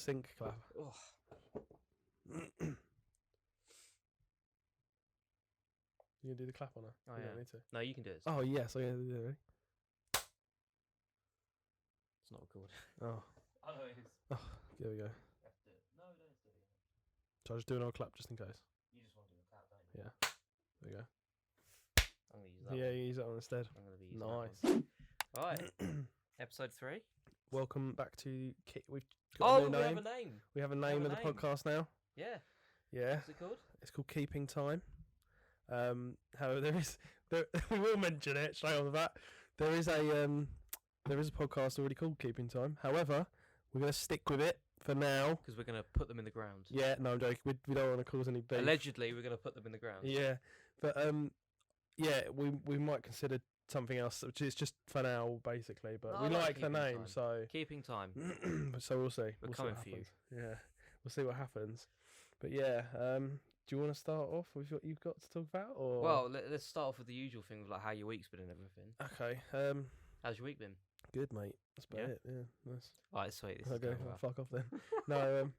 sync clap. Oh. You gonna do the clap on her? Oh, You yeah. don't need to. No, you can do it. Oh yes, I'm gonna do it. It's not recorded. Oh, Oh, no, it is. oh, there we go. You have to do it. No, don't do it again. So I just do another clap just in case. You just want to do a clap, don't you? Yeah. There we go. I'm going to use that Yeah, one. you use that one instead. I'm going to be using Nice. that one. Alright. Episode 3. Welcome back to. We've got a new we name. have a name. We have a name of the podcast now. Yeah. Yeah. What's it called? It's called Keeping Time. However, we will mention it straight off the bat. There is a podcast already called Keeping Time. However, we're going to stick with it for now. Because we're going to put them in the ground. Yeah, no, I'm joking. We don't want to cause any beef. Allegedly, we're going to put them in the ground. Yeah, but yeah, we might consider something else, which is just for now, basically. But No, we I like like the Keeping name, Time. so Keeping time. so we'll see. We're We'll see coming what for you. happens. Yeah, we'll see what happens. But yeah, do you want to start off with what you've got to talk about, or? Well, let's start off with the usual thing of like how your week's been and everything. Okay. How's your week been? Good, mate. That's about Yeah? it. Yeah, nice. Alright, sweet. This is Okay, going well, well. fuck off then. No,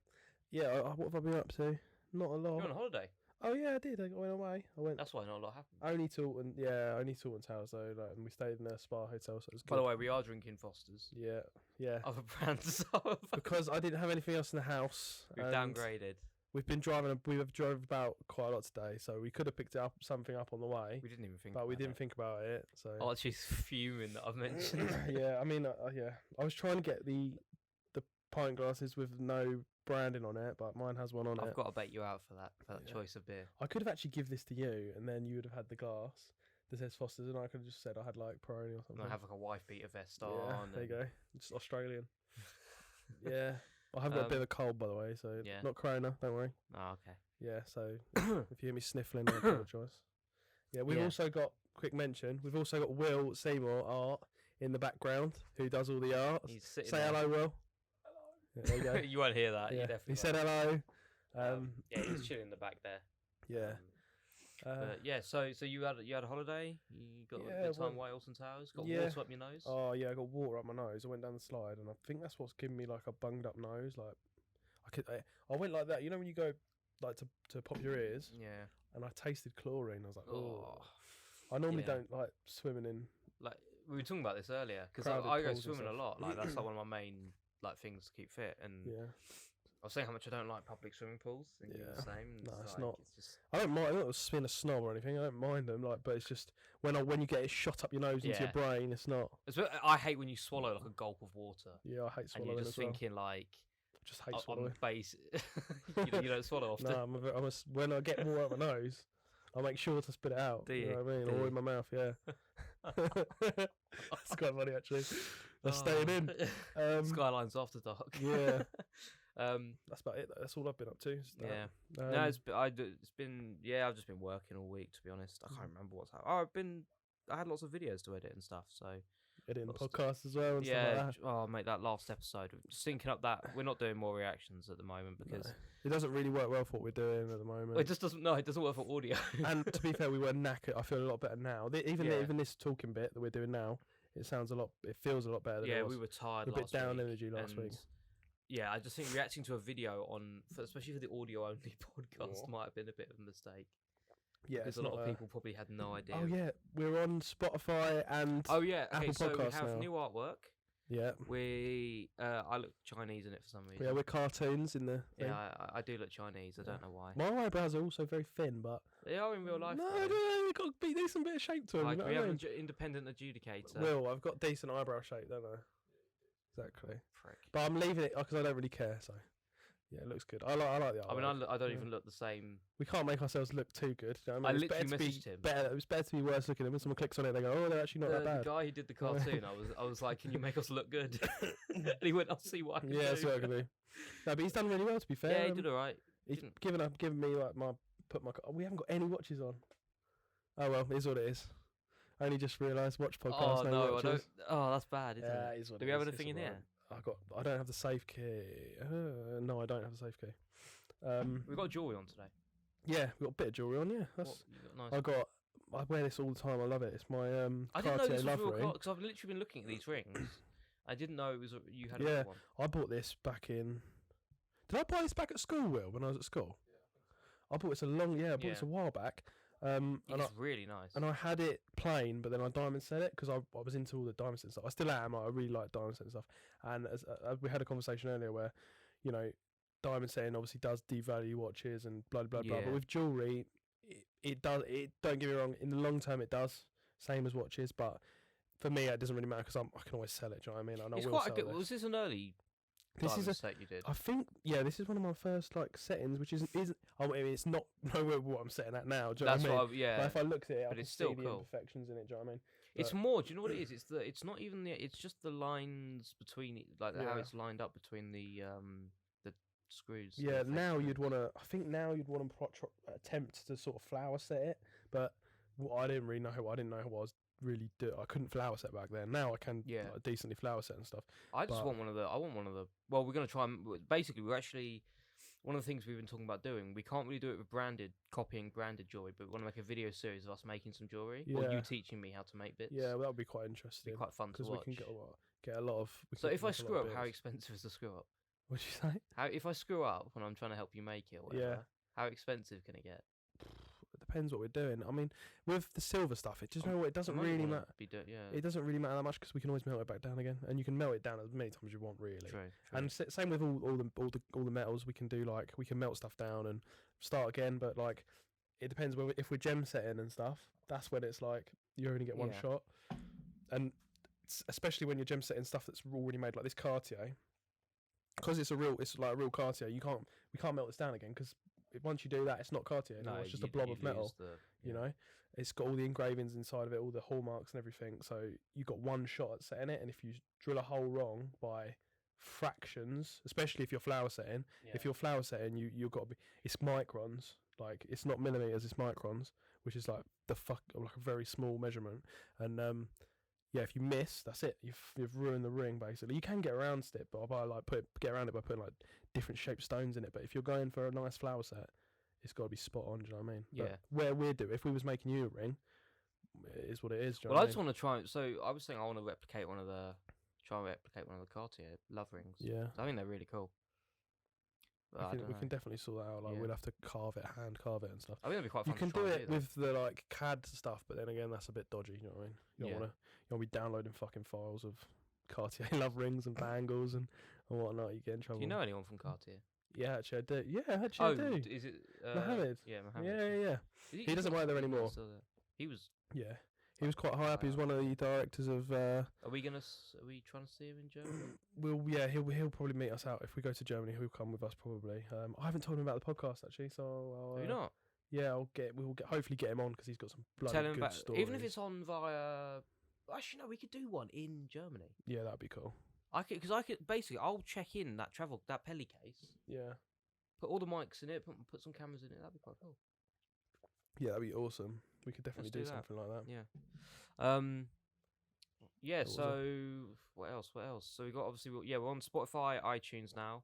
yeah. What have I been up to? Not a lot. You're on holiday. Oh yeah, I did. I went away. I went That's why not a lot happened. only Taunton. Yeah, only Taunton Towers though. Like, and we stayed in a spa hotel, so it was good. By the way, we are drinking Foster's. Yeah, yeah. Other brands. Because I didn't have anything else in the house. We've and downgraded. We've been driving. We've drove about quite a lot today, so we could have picked something up on the way, We didn't even think but we about didn't it. think about it. So I'm actually fuming that I've mentioned. yeah, I mean, yeah, I was trying to get the pint glasses with no branding on it, but mine has one on it. I've got to bait you out for that Yeah. choice of beer. I could have actually give this to you, and then you would have had the glass that says Foster's, and I could have just said I had like Peroni or And something. I have like a wife beater vest yeah, on. there you and- go. Just Australian. Yeah, I have got a bit of a cold, by the way, so yeah. not Corona. Don't worry. Oh, okay. Yeah, so if you hear me sniffling, I apologise. Yeah, we've Yeah. also got quick mention. We've also got Will Seymour Art in the background, who does all the art. He's sitting Say there. hello, Will. Yeah, there you go. You won't hear that. You Yeah, definitely he said won't. hello. Yeah, he's chilling in the back there. Yeah. But yeah, so you had a holiday. You got a Yeah, good time well, at Wales and Towers. Got yeah. water up your nose. Oh yeah, I got water up my nose. I went down the slide, and I think that's what's giving me like a bunged up nose. Like I went like that. You know when you go like to pop your ears, Yeah. and I tasted chlorine. I was like, oh. Oh. I normally Yeah. don't like swimming in. Like we were talking about this earlier because Crowded I go pools and swimming a stuff. lot. Like that's like one of my main like things to keep fit. And Yeah. I was saying how much I don't like public swimming pools. And you're the Yeah. same. and No, it's like, not. It's just I don't mind. I'm not being a snob or anything. I don't mind them. Like, but it's just when you get it shot up your nose into your Yeah. brain, it's not. I hate when you swallow like a gulp of water Yeah, I hate and swallowing you're just as well. thinking like Just hate on swallowing. base. you don't swallow often. No, when I get water up my nose, I make sure to spit it out. Do you know you? what I mean? Do Or you? in my mouth. Yeah. That's quite funny actually. That's staying in. Skylines after dark. Yeah. Um. That's about it. That's all I've been up to. is that. Yeah. No, it's been I've just been working all week to be honest. I can't remember what's happened. I had lots of videos to edit and stuff. So editing lots of- podcasts as well and stuff yeah. like that. Oh mate, that last episode. Syncing up that we're not doing more reactions at the moment because No. It doesn't really work well for what we're doing at the moment. it just doesn't. No, it doesn't work for audio. And to be fair, we were knackered. I feel a lot better now. Even Yeah. this talking bit that we're doing now, it feels a lot better. Than yeah, it was. we were tired. We're a bit last down week, energy last week. and Yeah, I just think reacting to a video especially for the audio only podcast, might have been a bit of a mistake. Yeah, Because a lot of people probably had no idea. Oh yeah, we're on Spotify and Oh yeah. Okay, Apple so we Podcasts have now. new artwork. yeah, I look Chinese in it for some reason. yeah, we're cartoons in the thing. Yeah, I do look Chinese. I don't know why. My eyebrows are also very thin, but They are in real life. no, though. no, we've got to be decent bit of shape to them. Like you know we what I have mean? an independent adjudicator. Will, I've got decent eyebrow shape, don't I? Exactly. Prick. But I'm leaving it because I don't really care. So yeah, it looks good. I like the artwork. I mean, I don't Yeah. even look the same. We can't make ourselves look too good. You know what I I mean? literally it's better to messaged be him. better. It's better to be worse looking. And when someone clicks on it, they go, "Oh, they're actually not that The bad." guy who did the cartoon, I was like, "Can you make us look good?" And he went, "I'll see what I can Yeah, do." that's what I can do. No, but he's done really well. To be fair, Yeah, he did alright. He's Didn't- given me like we haven't got any watches on. Oh well, it is what it is. I only just realised watch podcast. Oh no no, I watches. don't. Oh, that's bad, isn't Yeah, it? it is what Do it we have is, anything it's in alright. here? I don't have the safe key. No, I don't have the safe key. We've got jewellery on today. Yeah, we've got a bit of jewellery on. Yeah, that's. What, you got nice. I wear this all the time. I love it. It's my I didn't know Cartier this was love real ring. because I've literally been looking at these rings. I didn't know it was you had a Yeah. real one. I bought this back in Did I buy this back at school, Will, when I was at school? I bought this I bought this a while back. It's really nice. And I had it plain, but then I diamond set it because I was into all the diamond set stuff. I still am. I really like diamond set stuff. And as we had a conversation earlier where, you know, diamond setting obviously does devalue watches and blah blah blah. But with jewelry, it does. It don't get me wrong. In the long term, it does. Same as watches, but for me, it doesn't really matter because I can always sell it. Do you know what I mean? And It's I will quite a sell good. this. Was this an early? This is a set you did. I think this is one of my first like settings, which isn't. I mean, it's not nowhere what I'm setting at now. Do you know what I mean? But if I looked at it, I can see the imperfections in it. Do you know what I mean? It's more. Do you know what it is? It's not even the. It's just the lines between it, like how it's lined up between the screws. Yeah. Now you'd want to. I think now you'd want to attempt to sort of flower set it, but I didn't really know. I didn't know what I was really do. I couldn't flower set back then. Now I can like, decently flower set and stuff. I want one of the. Well, we're gonna try and basically we're actually one of the things we've been talking about doing. We can't really do it with copying branded jewelry, but we want to make a video series of us making some jewelry. Yeah. Or you teaching me how to make bits. Yeah, well, that would be quite interesting. It'd be quite fun to watch. Because we can get a lot of. So if I screw up, how expensive is the screw up? What'd you say? If I screw up when I'm trying to help you make it, or whatever, how expensive can it get? It depends what we're doing. I mean, with the silver stuff, it doesn't really matter. It doesn't really matter that much because we can always melt it back down again, and you can melt it down as many times as you want, really. True. And same with all the metals. We can do like we can melt stuff down and start again, but like it depends if we're gem setting and stuff. That's when it's like you only get one shot, and especially when you're gem setting stuff that's already made, like this Cartier, because it's like a real Cartier. We can't melt this down again because. Once you do that, it's not Cartier anymore. It's just a blob of metal. You know, it's got all the engravings inside of it, all the hallmarks and everything. So you got one shot at setting it, and if you drill a hole wrong by fractions, especially if you're flower setting, if you're flower setting, you've got to be. It's microns, like it's not millimeters, it's microns, which is like like a very small measurement. And if you miss, that's it. You've ruined the ring basically. You can get around it, but get around it by putting like different shaped stones in it. But if you're going for a nice flower set, it's got to be spot on. Do you know what I mean? But where we'd do, if we was making you a ring, it is what it is. Do you know what I just want to try. So I was saying I want to replicate one of the Cartier love rings. Yeah, I think they're really cool. We can definitely sort that out. Like we'll have to hand carve it and stuff. I think that'd be quite fun. You can do it with the like CAD stuff, but then again, that's a bit dodgy. You know what I mean? You don't want to be downloading fucking files of Cartier love rings and bangles and whatnot. You get in trouble. Do you know anyone from Cartier? Yeah, actually I do. Yeah, actually I do. Is it Mohammed? Yeah, Mohammed. Yeah. He doesn't work there anymore. He was. Yeah. He was quite high up. He was one of the directors of. Are we trying to see him in Germany? He'll probably meet us out if we go to Germany. He'll come with us probably. I haven't told him about the podcast actually, so. Have you not? Yeah, we'll hopefully get him on because he's got some bloody good stories. Even if it's on via. Actually, no, we could do one in Germany. Yeah, that'd be cool. I could basically I'll check in that Pelly case. Yeah. Put all the mics in it. Put some cameras in it. That'd be quite cool. Yeah, that'd be awesome. We could definitely do something like that. Yeah. So what else? So we got obviously we're on Spotify, iTunes now.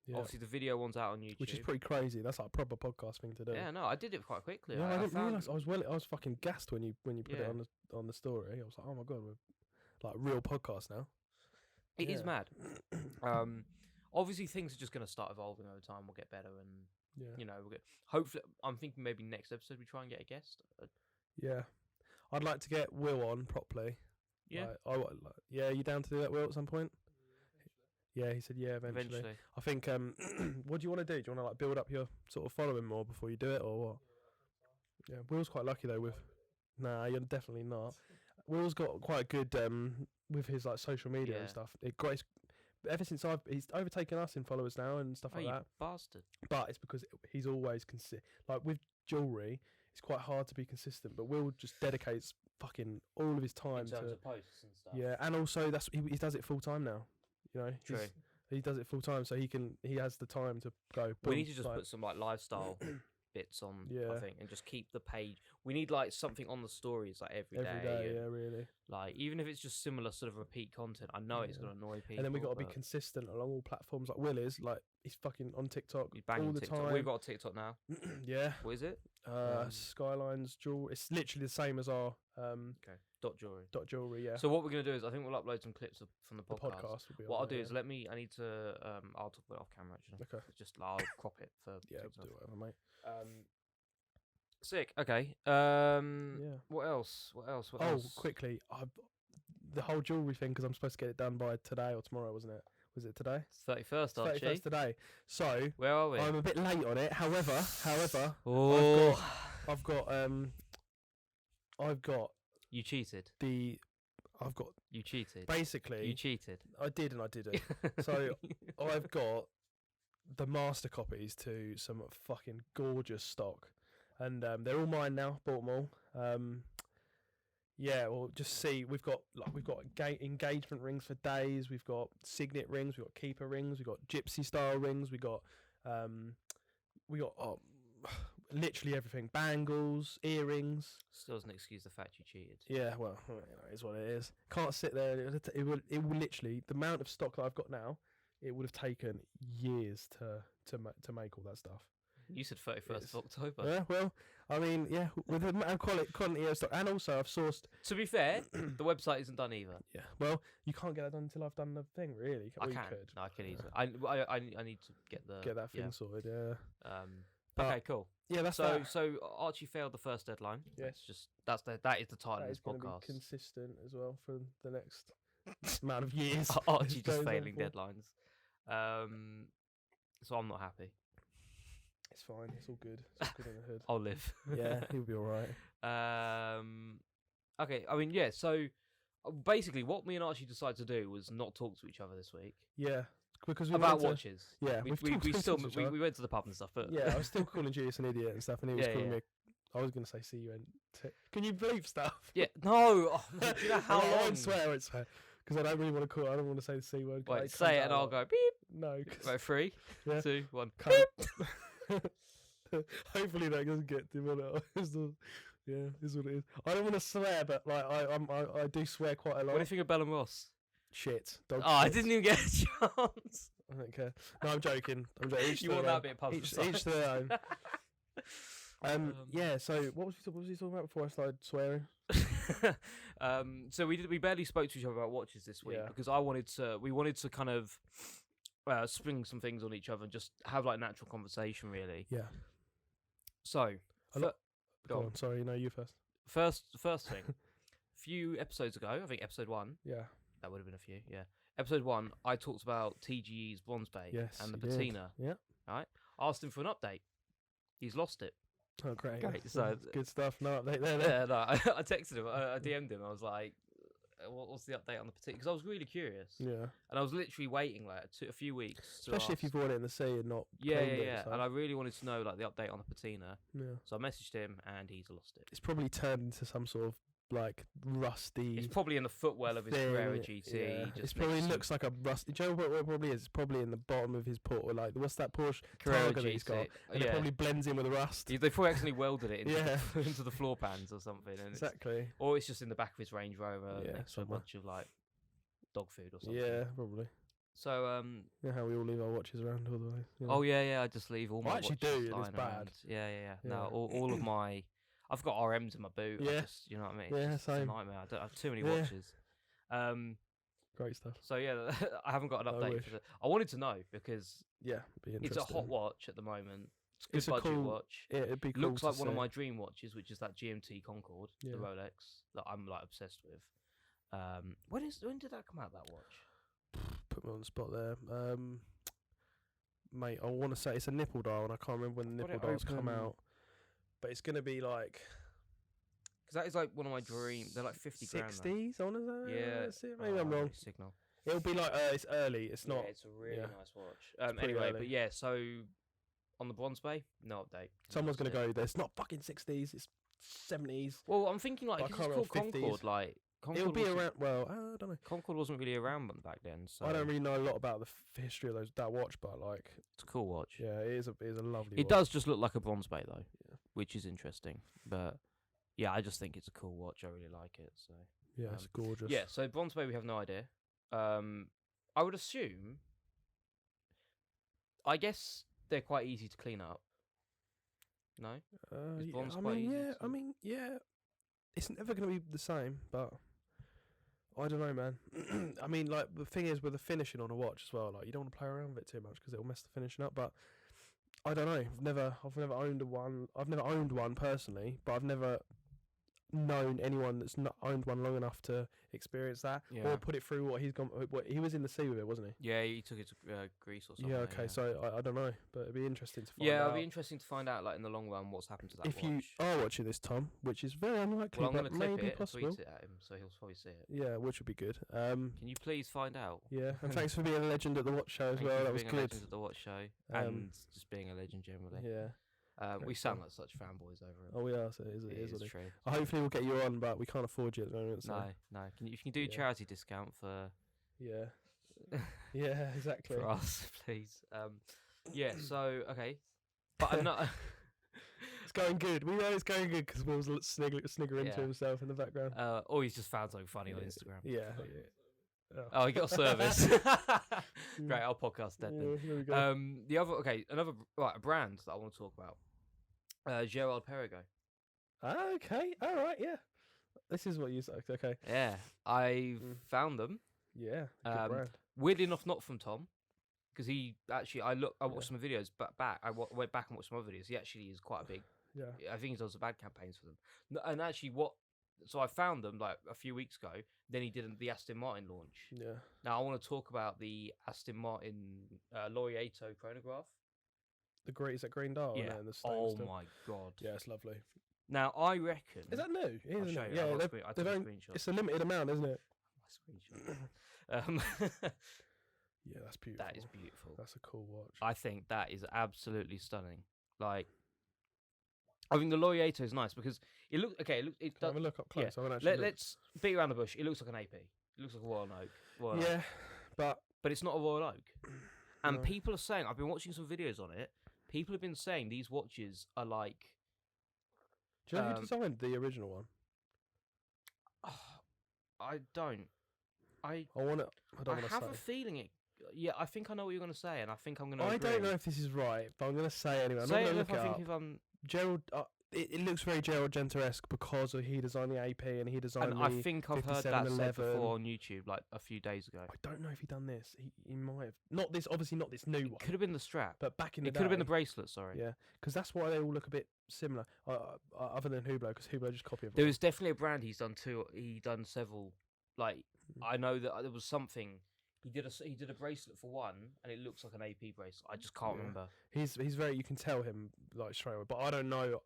Yeah. Obviously the video one's out on YouTube, which is pretty crazy. That's like a proper podcast thing to do. Yeah, no, I did it quite quickly. Yeah, I didn't realise. I was fucking gassed when you put it on the story. I was like, oh my god, we're like real podcast now. It is mad. Obviously things are just going to start evolving over time. We'll get better and. You know, we'll get. Hopefully, I'm thinking maybe next episode we try and get a guest. Yeah, I'd like to get Will on properly. Yeah, you down to do that, Will, at some point? Yeah, he said eventually. I think. What do you want to do? Do you want to like build up your sort of following more before you do it, or what? Yeah, Will's quite lucky though. Nah, you're definitely not. Will's got quite good with his like social media and stuff. Ever since he's overtaken us in followers now and stuff like that. Bastard. But it's because he's always like with jewelry, it's quite hard to be consistent. But Will just dedicates fucking all of his time in terms of posts and stuff. Yeah, and also he does it full time now. You know, true. He does it full time, so he has the time to go. We need to just put some like lifestyle bits on, I think, and just keep the page. We need like something on the stories like every day. Yeah, really. Like even if it's just similar sort of repeat content, I know it's gonna annoy people. And then we got to be consistent along all platforms. Like Will is like he's fucking on TikTok You bang all on the TikTok. time. We've got a TikTok now. Yeah. What is it? Skylines.Jewellery. It's literally the same as our Okay. .jewellery. .jewellery. Yeah. So what we're gonna do is I think we'll upload some clips from the the podcast. podcast will be What on I'll there, do is I need to I'll talk about it off camera actually. Okay. I'll crop it for Yeah, TikTok. do whatever, mate. Sick. Okay. Yeah. What else? Oh, quickly, the whole jewellery thing, because I'm supposed to get it done by today or tomorrow, wasn't it? Was it today? It's 31st, Archie. 31st today. So Where are we? I'm a bit late on it. However, Oh. I've got You cheated. You cheated. Basically, You cheated. I did and I didn't. So I've got the master copies to some fucking gorgeous stock, and they're all mine now. Bought them all. Yeah, well, just see. We've got engagement rings for days. We've got signet rings. We've got keeper rings. We've got gypsy style rings. We got literally everything. Bangles, earrings. Still doesn't excuse the fact you cheated. Yeah, well, it is what it is. Can't sit there. It will literally, the amount of stock that I've got now, it would have taken years to make all that stuff. You said 31st of October. Yeah, well, I mean, yeah, with the amount of quantity of stock, and also I've sourced. To be fair, the website isn't done either. Yeah, well, you can't get that done until I've done the thing, really. I Well, can. You could. No, I could easily. I need to get that thing sorted. Yeah. Okay, cool. Yeah, that's so Archie failed the first deadline. Yes. That is the title of this That is podcast. be consistent as well for the next amount of years. Archie just Goes on failing for. deadlines. So I'm not happy. It's fine. It's all good. It's all good in the hood. I'll live. Yeah, he'll be all right. Okay. I mean, yeah. So basically, what me and Archie decided to do was not talk to each other this week. Yeah, because we about went watches. Yeah, we went to the pub and stuff. But yeah, I was still calling Julius an idiot and stuff, and he was calling me. I was going to say, see you and can you bleep stuff? Yeah, no. Oh, do you know how long? I won't swear, because I don't really want to call. I don't want to say the C word. Wait, say it and I'll go beep. No. Right, 3, 2, 1. Hopefully that doesn't get developed. Yeah, is what it is. I don't want to swear, but like I do swear quite a lot. What do you think of Bell and Ross? Shit. Dog I shit. didn't even get a chance. I don't care. No, I'm joking. Each You to want their that own. bit public? Each to their own. Yeah. So what was he talking about before I started swearing? So we barely spoke to each other about watches this week because we wanted to kind of spring some things on each other and just have like natural conversation, really. Yeah. So go on. Sorry, no, you first. First thing. A few episodes ago, I think episode 1. Yeah. That would have been a few. Yeah. Episode 1, I talked about TGE's Bronze Bay and the patina. Yeah. Right. I asked him for an update. He's lost it. Oh, great. So good stuff. No update there. Yeah, no, I texted him. I DM'd him. I was like, "What's the update on the patina?" Because I was really curious. Yeah. And I was literally waiting like a few weeks. Especially if you brought it in the sea and not. Yeah. So. And I really wanted to know like the update on the patina. Yeah. So I messaged him, and he's lost it. It's probably turned into some sort of like rusty. It's probably in the footwell of his Carrera GT. Yeah. Just it probably looks like a rusty. Do you know what it probably is? It's probably in the bottom of his port. Like what's that Porsche Carrera Targa that he's got? And it probably blends in with the rust. They probably accidentally welded it into, into the floor pans or something. And exactly. Or it's just in the back of his Range Rover next to a somewhere. bunch of like dog food or something. Yeah, probably. So you know how we all leave our watches around all the way. You know? Oh yeah, I just leave all my watches actually do, and it's lying around. bad. Yeah. No, all of my. I've got RMs in my boot. Yeah. You know what I mean? Yeah, it's same. a nightmare. I don't have too many watches. Great stuff. So yeah, I haven't got an update for that. I wanted to know because it'd be interesting. it's a hot watch at the moment. It's a good budget watch. Yeah, it'd be cool. Looks like one of my dream watches, which is that GMT Concorde, the Rolex that I'm like obsessed with. When did that come out? That watch? Put me on the spot there. Mate, I want to say it's a nipple dial, and I can't remember when the nipple dials come out. But it's gonna be like. Because that is like one of my dreams. They're like 50 grand. 60s, I want to say. Yeah. That's it. Maybe I'm wrong. Signal. It'll be like it's early. It's not. Yeah, it's a really nice watch. Anyway, early. but yeah, so on the Bronze Bay, no update. Someone's gonna go there. It's not fucking 60s. It's 70s. Well, I'm thinking like But it's I can't called remember 50s. Concorde. Like Concorde It'll be around. Well, I don't know. Concorde wasn't really around back then. So I don't really know a lot about the history of that watch, but like it's a cool watch. Yeah, it is a lovely. It watch. does just look like a Bronze Bay though, which is interesting. But yeah, I just think it's a cool watch. I really like it. So yeah, it's gorgeous. Yeah, so Bronze Bay, we have no idea. I would assume. I guess they're quite easy to clean up. No? Is bronze quite easy I mean, yeah. It's never going to be the same, but I don't know, man. I mean, like, the thing is with the finishing on a watch as well, like, you don't want to play around with it too much because it'll mess the finishing up, but I don't know. I've never owned one. I've never owned one personally, but I've never known anyone that's not owned one long enough to experience that or put it through what he's gone. What he was in the sea with it, wasn't he? Yeah, he took it to Greece or something. Yeah, okay. So I don't know, but it'd be interesting to find out. Yeah, it'll be interesting to find out, like, in the long run, what's happened to that watch. If you are watching this, Tom, which is very unlikely, well, I'm but gonna clip maybe it possible. and tweet it at him, so he'll probably see it. Yeah, which would be good. Can you please find out? Yeah, and thanks for being a legend at the watch show as well. That was being good. A legend at the watch show and just being a legend generally. Yeah. We sound like such fanboys over it. Oh, we are. So it is what it is. True. Hopefully, we'll get you on, but we can't afford you at the moment. So. No. If you can do a charity discount for. Yeah. Yeah, exactly. For us, please. Yeah. So okay, but I'm not. It's going good. We know it's going good because Will's sniggering to himself in the background. Or he's just found something funny on Instagram. Yeah. Oh, he got a service. Great, our podcast dead then. Here we go. Another a brand that I want to talk about. Girard Perregaux. Okay, all right, yeah. This is what you said. Okay. Yeah, I've found them. Yeah, good brand. Weirdly enough, not from Tom, because he actually I watched some videos, but went back and watched some other videos. He actually is quite a big. Yeah. I think he does some bad campaigns for them. And actually, so I found them like a few weeks ago. Then he did the Aston Martin launch. Yeah. Now I want to talk about the Aston Martin Laureato chronograph. Is that green dial? Yeah. Oh my god. Yeah, it's lovely. Now I reckon. Is that new? I'll show you. Yeah, I took a screenshot. It's a limited amount, isn't it? My screenshot. Yeah, that's beautiful. That is beautiful. That's a cool watch. I think that is absolutely stunning. Like, I think the Laureato is nice because it looks okay. It does. Have a look up close. Yeah. Let's beat around the bush. It looks like an AP. It looks like a Royal Oak. Yeah, but it's not a Royal Oak. And No. people are saying, I've been watching some videos on it. People have been saying these watches are like. Do you know who designed the original one? I don't. I have a feeling it. Yeah, I think I know what you're going to say, and I think I'm going to. I don't know if this is right, but I'm going to say it anyway. I'm say not it going if to look I it think up. if I'm. Gerald, it looks very Gerald Genter-esque because he designed the AP and he designed And the I think I've heard that said 5711. before on YouTube, like a few days ago. I don't know if he done this. He might have. Not this, obviously not this new one. Could have been the strap. But back in the It day. could have been the bracelet, sorry. Yeah, because that's why they all look a bit similar. Other than Hublot, because Hublot just copied. There was definitely a brand he's done too. He done several. Like I know that there was something. He did a bracelet for one, and it looks like an AP bracelet. I just can't remember. He's very. You can tell him like straight away, but I don't know.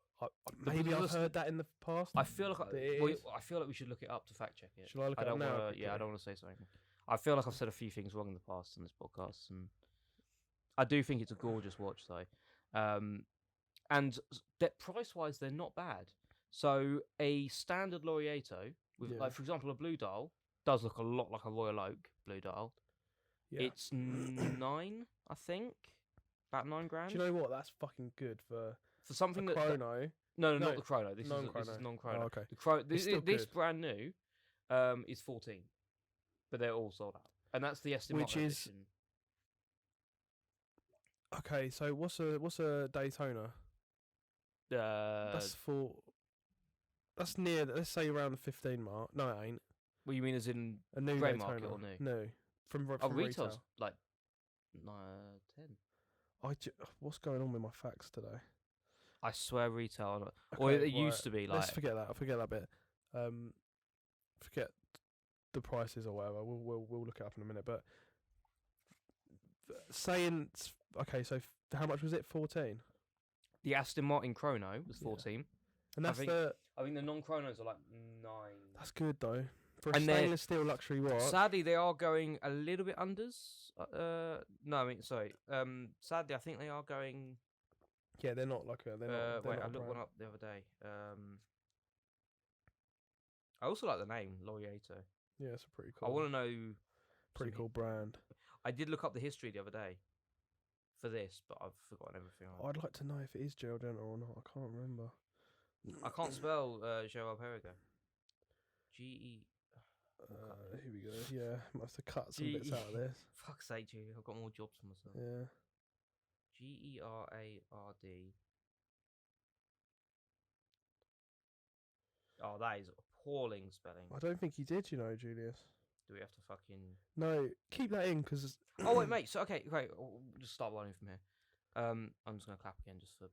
Maybe I've heard that in the past. I feel like I feel like we should look it up to fact check it. Should I look it up now? I don't want to say something. I feel like I've said a few things wrong in the past on this podcast, and I do think it's a gorgeous watch though. And that price-wise, they're not bad. So a standard Laureato with, like, for example, a blue dial does look a lot like a Royal Oak blue dial. Yeah. It's 9, I think, about $9 grand. Do you know what? That's fucking good for something that chrono. No, not the chrono. This is non-chrono. Oh, okay. The this brand new, is 14, but they're all sold out, and that's the Aston Martin edition. Okay, so what's a Daytona? That's near. Let's say around the 15 mark. No, it ain't. What you mean, as in a new grey Daytona. market or new? No, from retail's retail. like 10. What's going on with my facts today? I swear retail, or it used to be like. Let's forget that. I forget that bit. Forget the prices or whatever. We'll look it up in a minute. But saying okay, so how much was it? 14. The Aston Martin Chrono was 14, and that's I think the non-chronos are like 9. That's good though for a stainless steel luxury watch. Sadly, they are going a little bit unders. No, I mean sorry. Sadly, I think they are going. Yeah, they're not like a. They're not, wait, I looked one up the other day. I also like the name Laureato. Yeah, it's a pretty cool. I want to know. Pretty cool brand. I did look up the history the other day for this, but I've forgotten everything. I'd like to know if it is Gerald Genter or not. I can't remember. I can't spell Girard Perregaux. G-E. Here we go. Yeah, must have cut some bits out of this. Fuck's sake, G. I've got more jobs for myself. Yeah. Gerard. Oh, that is appalling spelling. I don't think he did, Julius. Do we have to fucking... No, keep that in, because... Oh, wait, mate. So, okay, great. We'll just start one from here. I'm just going to clap again just to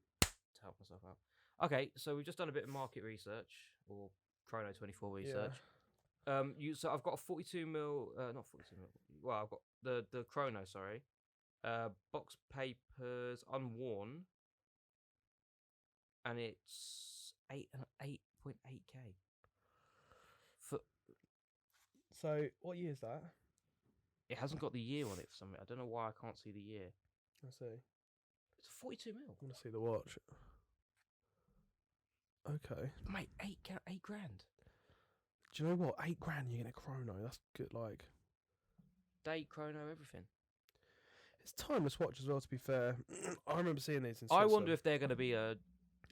help myself out. Okay, so we've just done a bit of market research, or Chrono 24 research. Yeah. So I've got a 42 mil, not 42 mil. Well, I've got the Chrono, sorry. Box papers, unworn, and it's 8.8k. So what year is that? It hasn't got the year on it for some reason. I don't know why I can't see the year. I see. It's 42 mil. I want to see the watch. Okay. Mate, 8 grand. Do you know what? 8 grand you get a Chrono. That's good. Like Date, chrono, everything. It's timeless watch as well. To be fair, I remember seeing these in I Switzerland. wonder if they're going to be a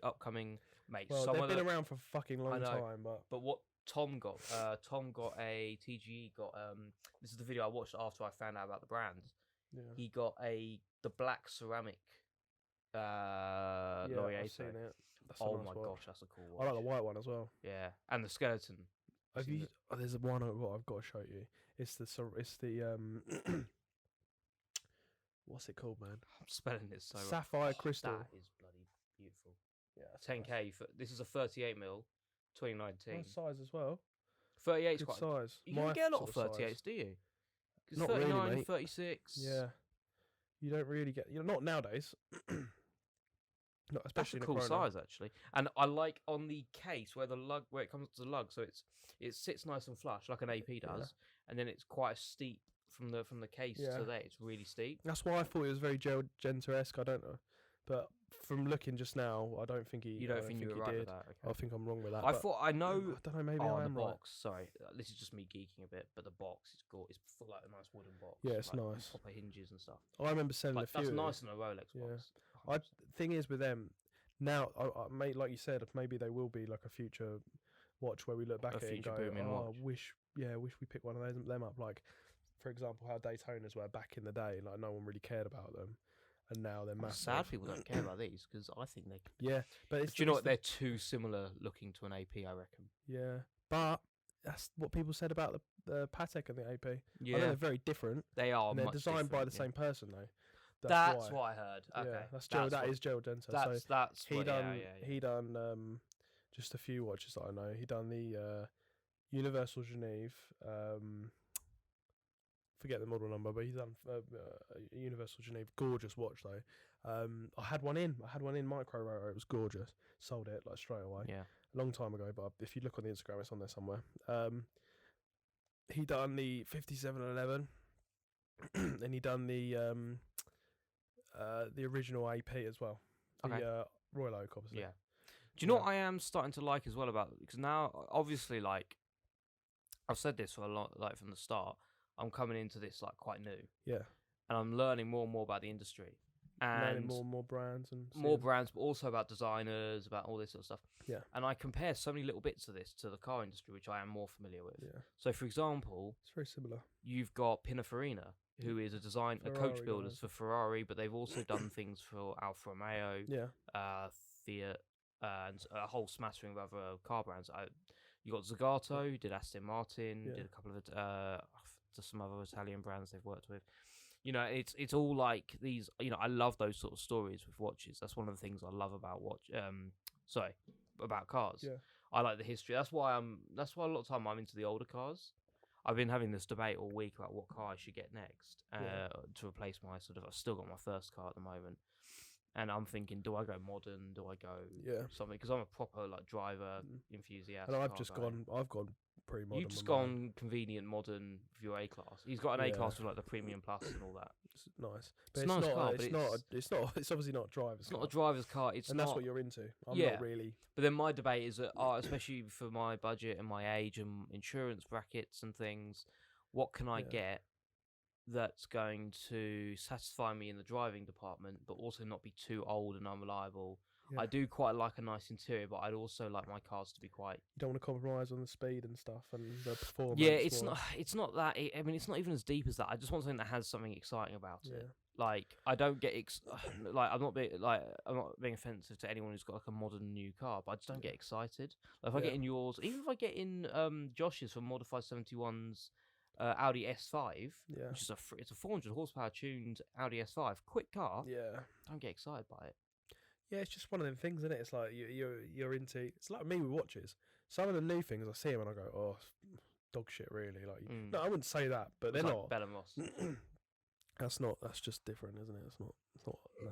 upcoming mate. Well, they've been around for a fucking long time, but what Tom got a TGE got. This is the video I watched after I found out about the brand. Yeah. He got the black ceramic. Laureate. I've seen it. That's Oh a nice my watch. gosh, that's a cool watch. I like the white one as well. Yeah, and the skeleton. There's one I've got to show you. It's the what's it called, man? I'm spelling it so. Sapphire crystal. That is bloody beautiful. Yeah, 10k for this is a 38 mil, 2019. Nice size as well. 38 is Good quite size. You don't get a lot of 38s, do you? Not 39, really, mate. 36. Yeah, you don't really get. Not nowadays. Not especially That's a cool size actually, and I like on the case where it comes to the lug, so it sits nice and flush like an AP does, and then it's quite steep from the case to there. It's really steep. That's why I thought it was very Genta-esque. I don't know, but from looking just now, I don't think he. You don't think you were right with that? Okay. I think I'm wrong with that. I thought I know. I don't know. Maybe I am the right. box. Sorry, this is just me geeking a bit, but the box is gorgeous. It's full like a nice wooden box. Yeah, it's like, nice. Proper hinges and stuff. I remember selling a few. That's nice in a Rolex box. Thing is with them. Now, like you said, maybe they will be like a future watch where we look back at it and go, "Oh, I wish we picked one of them up." Like, for example, how Daytonas were back in the day, like no one really cared about them, and now they're massive. Sad people don't care about these because I think they. Yeah, but do you know what? They're too similar looking to an AP, I reckon. Yeah, but that's what people said about the Patek and the AP. Yeah, I know they're very different. They are. And they're designed by the same person, though. That's what I heard. Okay, yeah, that is Gerald Genta. That's he done just a few watches that I know. He done the Universal Genève. Forget the model number, but he's done Universal Genève. Gorgeous watch though. I had one in micro rotor. It was gorgeous. Sold it like straight away. Yeah, a long time ago. But if you look on the Instagram, it's on there somewhere. He done the 5711, and he done the original AP as well. The Royal Oak, obviously. Yeah. Do you know what I am starting to like as well about it? Because now, obviously, like I've said this for a lot, like from the start, I'm coming into this like quite new. Yeah. And I'm learning more and more about the industry. And learning more brands and brands, but also about designers, about all this sort of stuff. Yeah. And I compare so many little bits of this to the car industry, which I am more familiar with. Yeah. So, for example, it's very similar. You've got Pininfarina, who is a coach builders for Ferrari, but they've also done things for Alfa Romeo, Fiat, and a whole smattering of other car brands. You got Zagato, who did Aston Martin, did a couple of some other Italian brands they've worked with. You know, it's all like these. You know, I love those sort of stories with watches. That's one of the things I love about about cars. Yeah. I like the history. That's why a lot of time I'm into the older cars. I've been having this debate all week about what car I should get next to replace my I've still got my first car at the moment, and I'm thinking, do I go modern? Do I go something? Because I'm a proper like driver enthusiast. And I've gone pretty modern. You've just gone convenient modern with your A-Class. He's got an A-Class with like the Premium Plus and all that. It's nice. But it's a nice car, it's obviously not a driver's car. It's not a driver's car. That's what you're into. I'm not really. But then my debate is that, especially for my budget and my age and insurance brackets and things, what can I get that's going to satisfy me in the driving department, but also not be too old and unreliable? Yeah. I do quite like a nice interior, but I'd also like my cars to be quite. You don't want to compromise on the speed and stuff and the performance. Yeah, it's not that. I mean, it's not even as deep as that. I just want something that has something exciting about it. like I don't get like I'm not being offensive to anyone who's got like a modern new car, but I just don't get excited. Like, if I get in yours, even if I get in Josh's from Modified 71's Audi S5, which is it's a 400 horsepower tuned Audi S5, quick car. Yeah. Don't get excited by it. Yeah, it's just one of them things, isn't it? It's like you're into. It's like me with watches. Some of the new things I see them and I go, oh, dog shit, really. Like, no, I wouldn't say that, but they're like not. Bell and Ross. That's just different, isn't it? It's not no.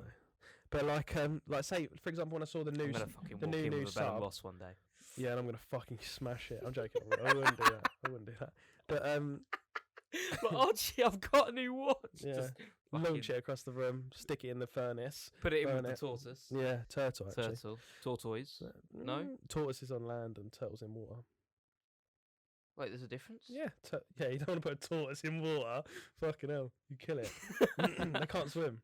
But like say for example, when I saw the new I'm gonna fucking the walk in new with a Bell and sub, Ross one day. yeah, and I'm gonna fucking smash it. I'm joking. I wouldn't do that. I wouldn't do that. But But Archie, I've got a new watch. yeah, Just launch it across the room, stick it in the furnace, put it in with burn the it. tortoise. Yeah, turtle actually. Tortoise. No? Tortoise is on land and turtles in water. Wait, there's a difference? Yeah, yeah. You don't want to put a tortoise in water. Fucking hell, you kill it. They can't swim.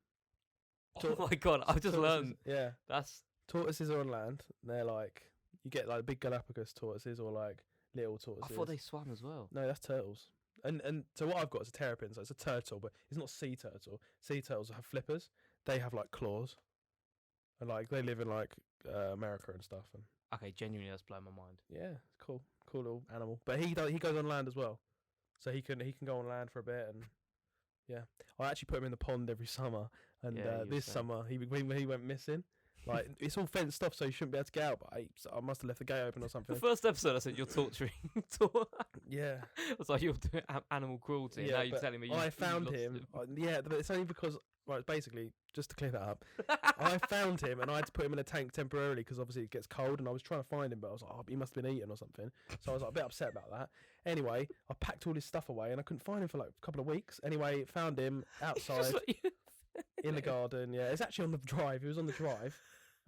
Oh my god, I've just learned. Yeah, That's tortoises are on land. They're like you get like big Galapagos tortoises or like little tortoises. I thought they swam as well. No, that's turtles. And so what I've got is a terrapin. So it's a turtle, but it's not sea turtle. Sea turtles have flippers. They have like claws, and like they live in like America and stuff. And Okay, genuinely, that's blowing my mind. yeah, it's cool little animal. But he goes on land as well, so he can go on land for a bit. And yeah, I actually put him in the pond every summer. And this summer he went missing. Like it's all fenced off, so you shouldn't be able to get out. But I must have left the gate open or something. The first episode, I said you're torturing. Yeah, I was like, you're doing animal cruelty. yeah, now you're telling me I found him. Yeah, but it's only because basically just to clear that up, I found him and I had to put him in a tank temporarily because obviously it gets cold. And I was trying to find him, but I was like, oh, he must have been eaten or something. So I was like a bit upset about that. Anyway, I packed all his stuff away and I couldn't find him for like a couple of weeks. Anyway, found him outside in the garden. Yeah, it's actually on the drive. He was on the drive.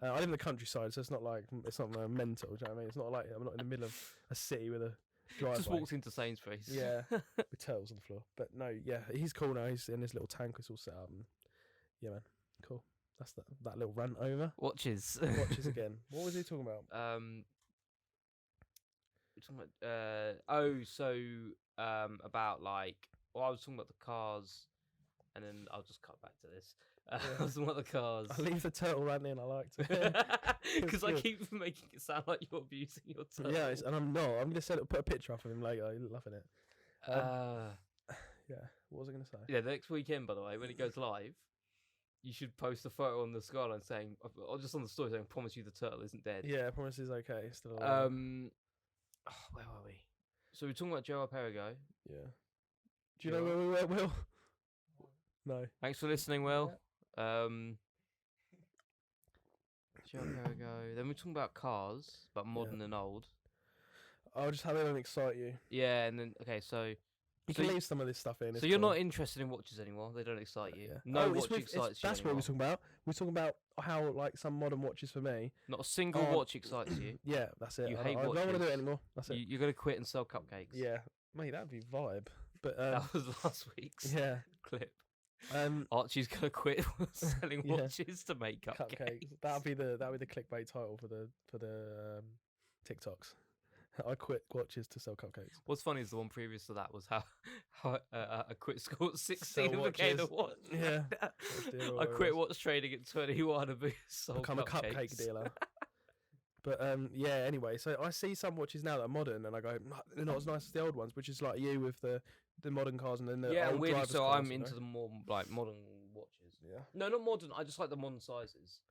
I live in the countryside, so it's not mental. Do you know what I mean? It's not like I'm not in the middle of a city with a driveway. Just walked into Sainsbury's. Yeah, with turtles on the floor. But no, yeah, he's cool now. He's in his little tank. It's all set up. And yeah, man, cool. That's that little rant over. Watches again. What was he talking about? About like, well, I was talking about the cars, and then I'll just cut back to this. I was talking about the cars. I'll leave the turtle rant in. I liked it because I keep making it sound like you're abusing your turtle. Yeah, and I'm not. I'm gonna put a picture up of him later. You're loving it. Yeah. What was I gonna say? Yeah, the next weekend, by the way, when it goes live, you should post a photo on the Skyline saying, or just on the story saying, "Promise you the turtle isn't dead." Yeah, I promise he's okay. Still alive. Where were we? So we're talking about Girard Perregaux. Yeah. Do you know where we were, Will? No. Thanks for listening, Will. Girard Perregaux. Then we're talking about cars, but modern and old. I'll just have it and excite you. Yeah, and then so you can leave some of this stuff in. So you're not interested in watches anymore? They don't excite you. Yeah. No watch excites you. That's what we're talking about. We're talking about how like some modern watches for me. Not a single watch excites you. Yeah, that's it. You hate watches. I don't want to do it anymore. That's it. You're gonna quit and sell cupcakes. Yeah, mate, that'd be vibe. But that was last week's clip. Archie's gonna quit selling watches to make cupcakes. That'll be the clickbait title for the TikToks. I quit watches to sell cupcakes. What's funny is the one previous to that was how I quit school at 16 and became a watch. Yeah. I quit watch trading at 21 and become a cupcake dealer. But yeah. Anyway, so I see some watches now that are modern, and I go, they're not as nice as the old ones, which is like you with the modern cars and then the old weirdly, so cars, I'm into the more like modern watches. Yeah. No, not modern. I just like the modern sizes.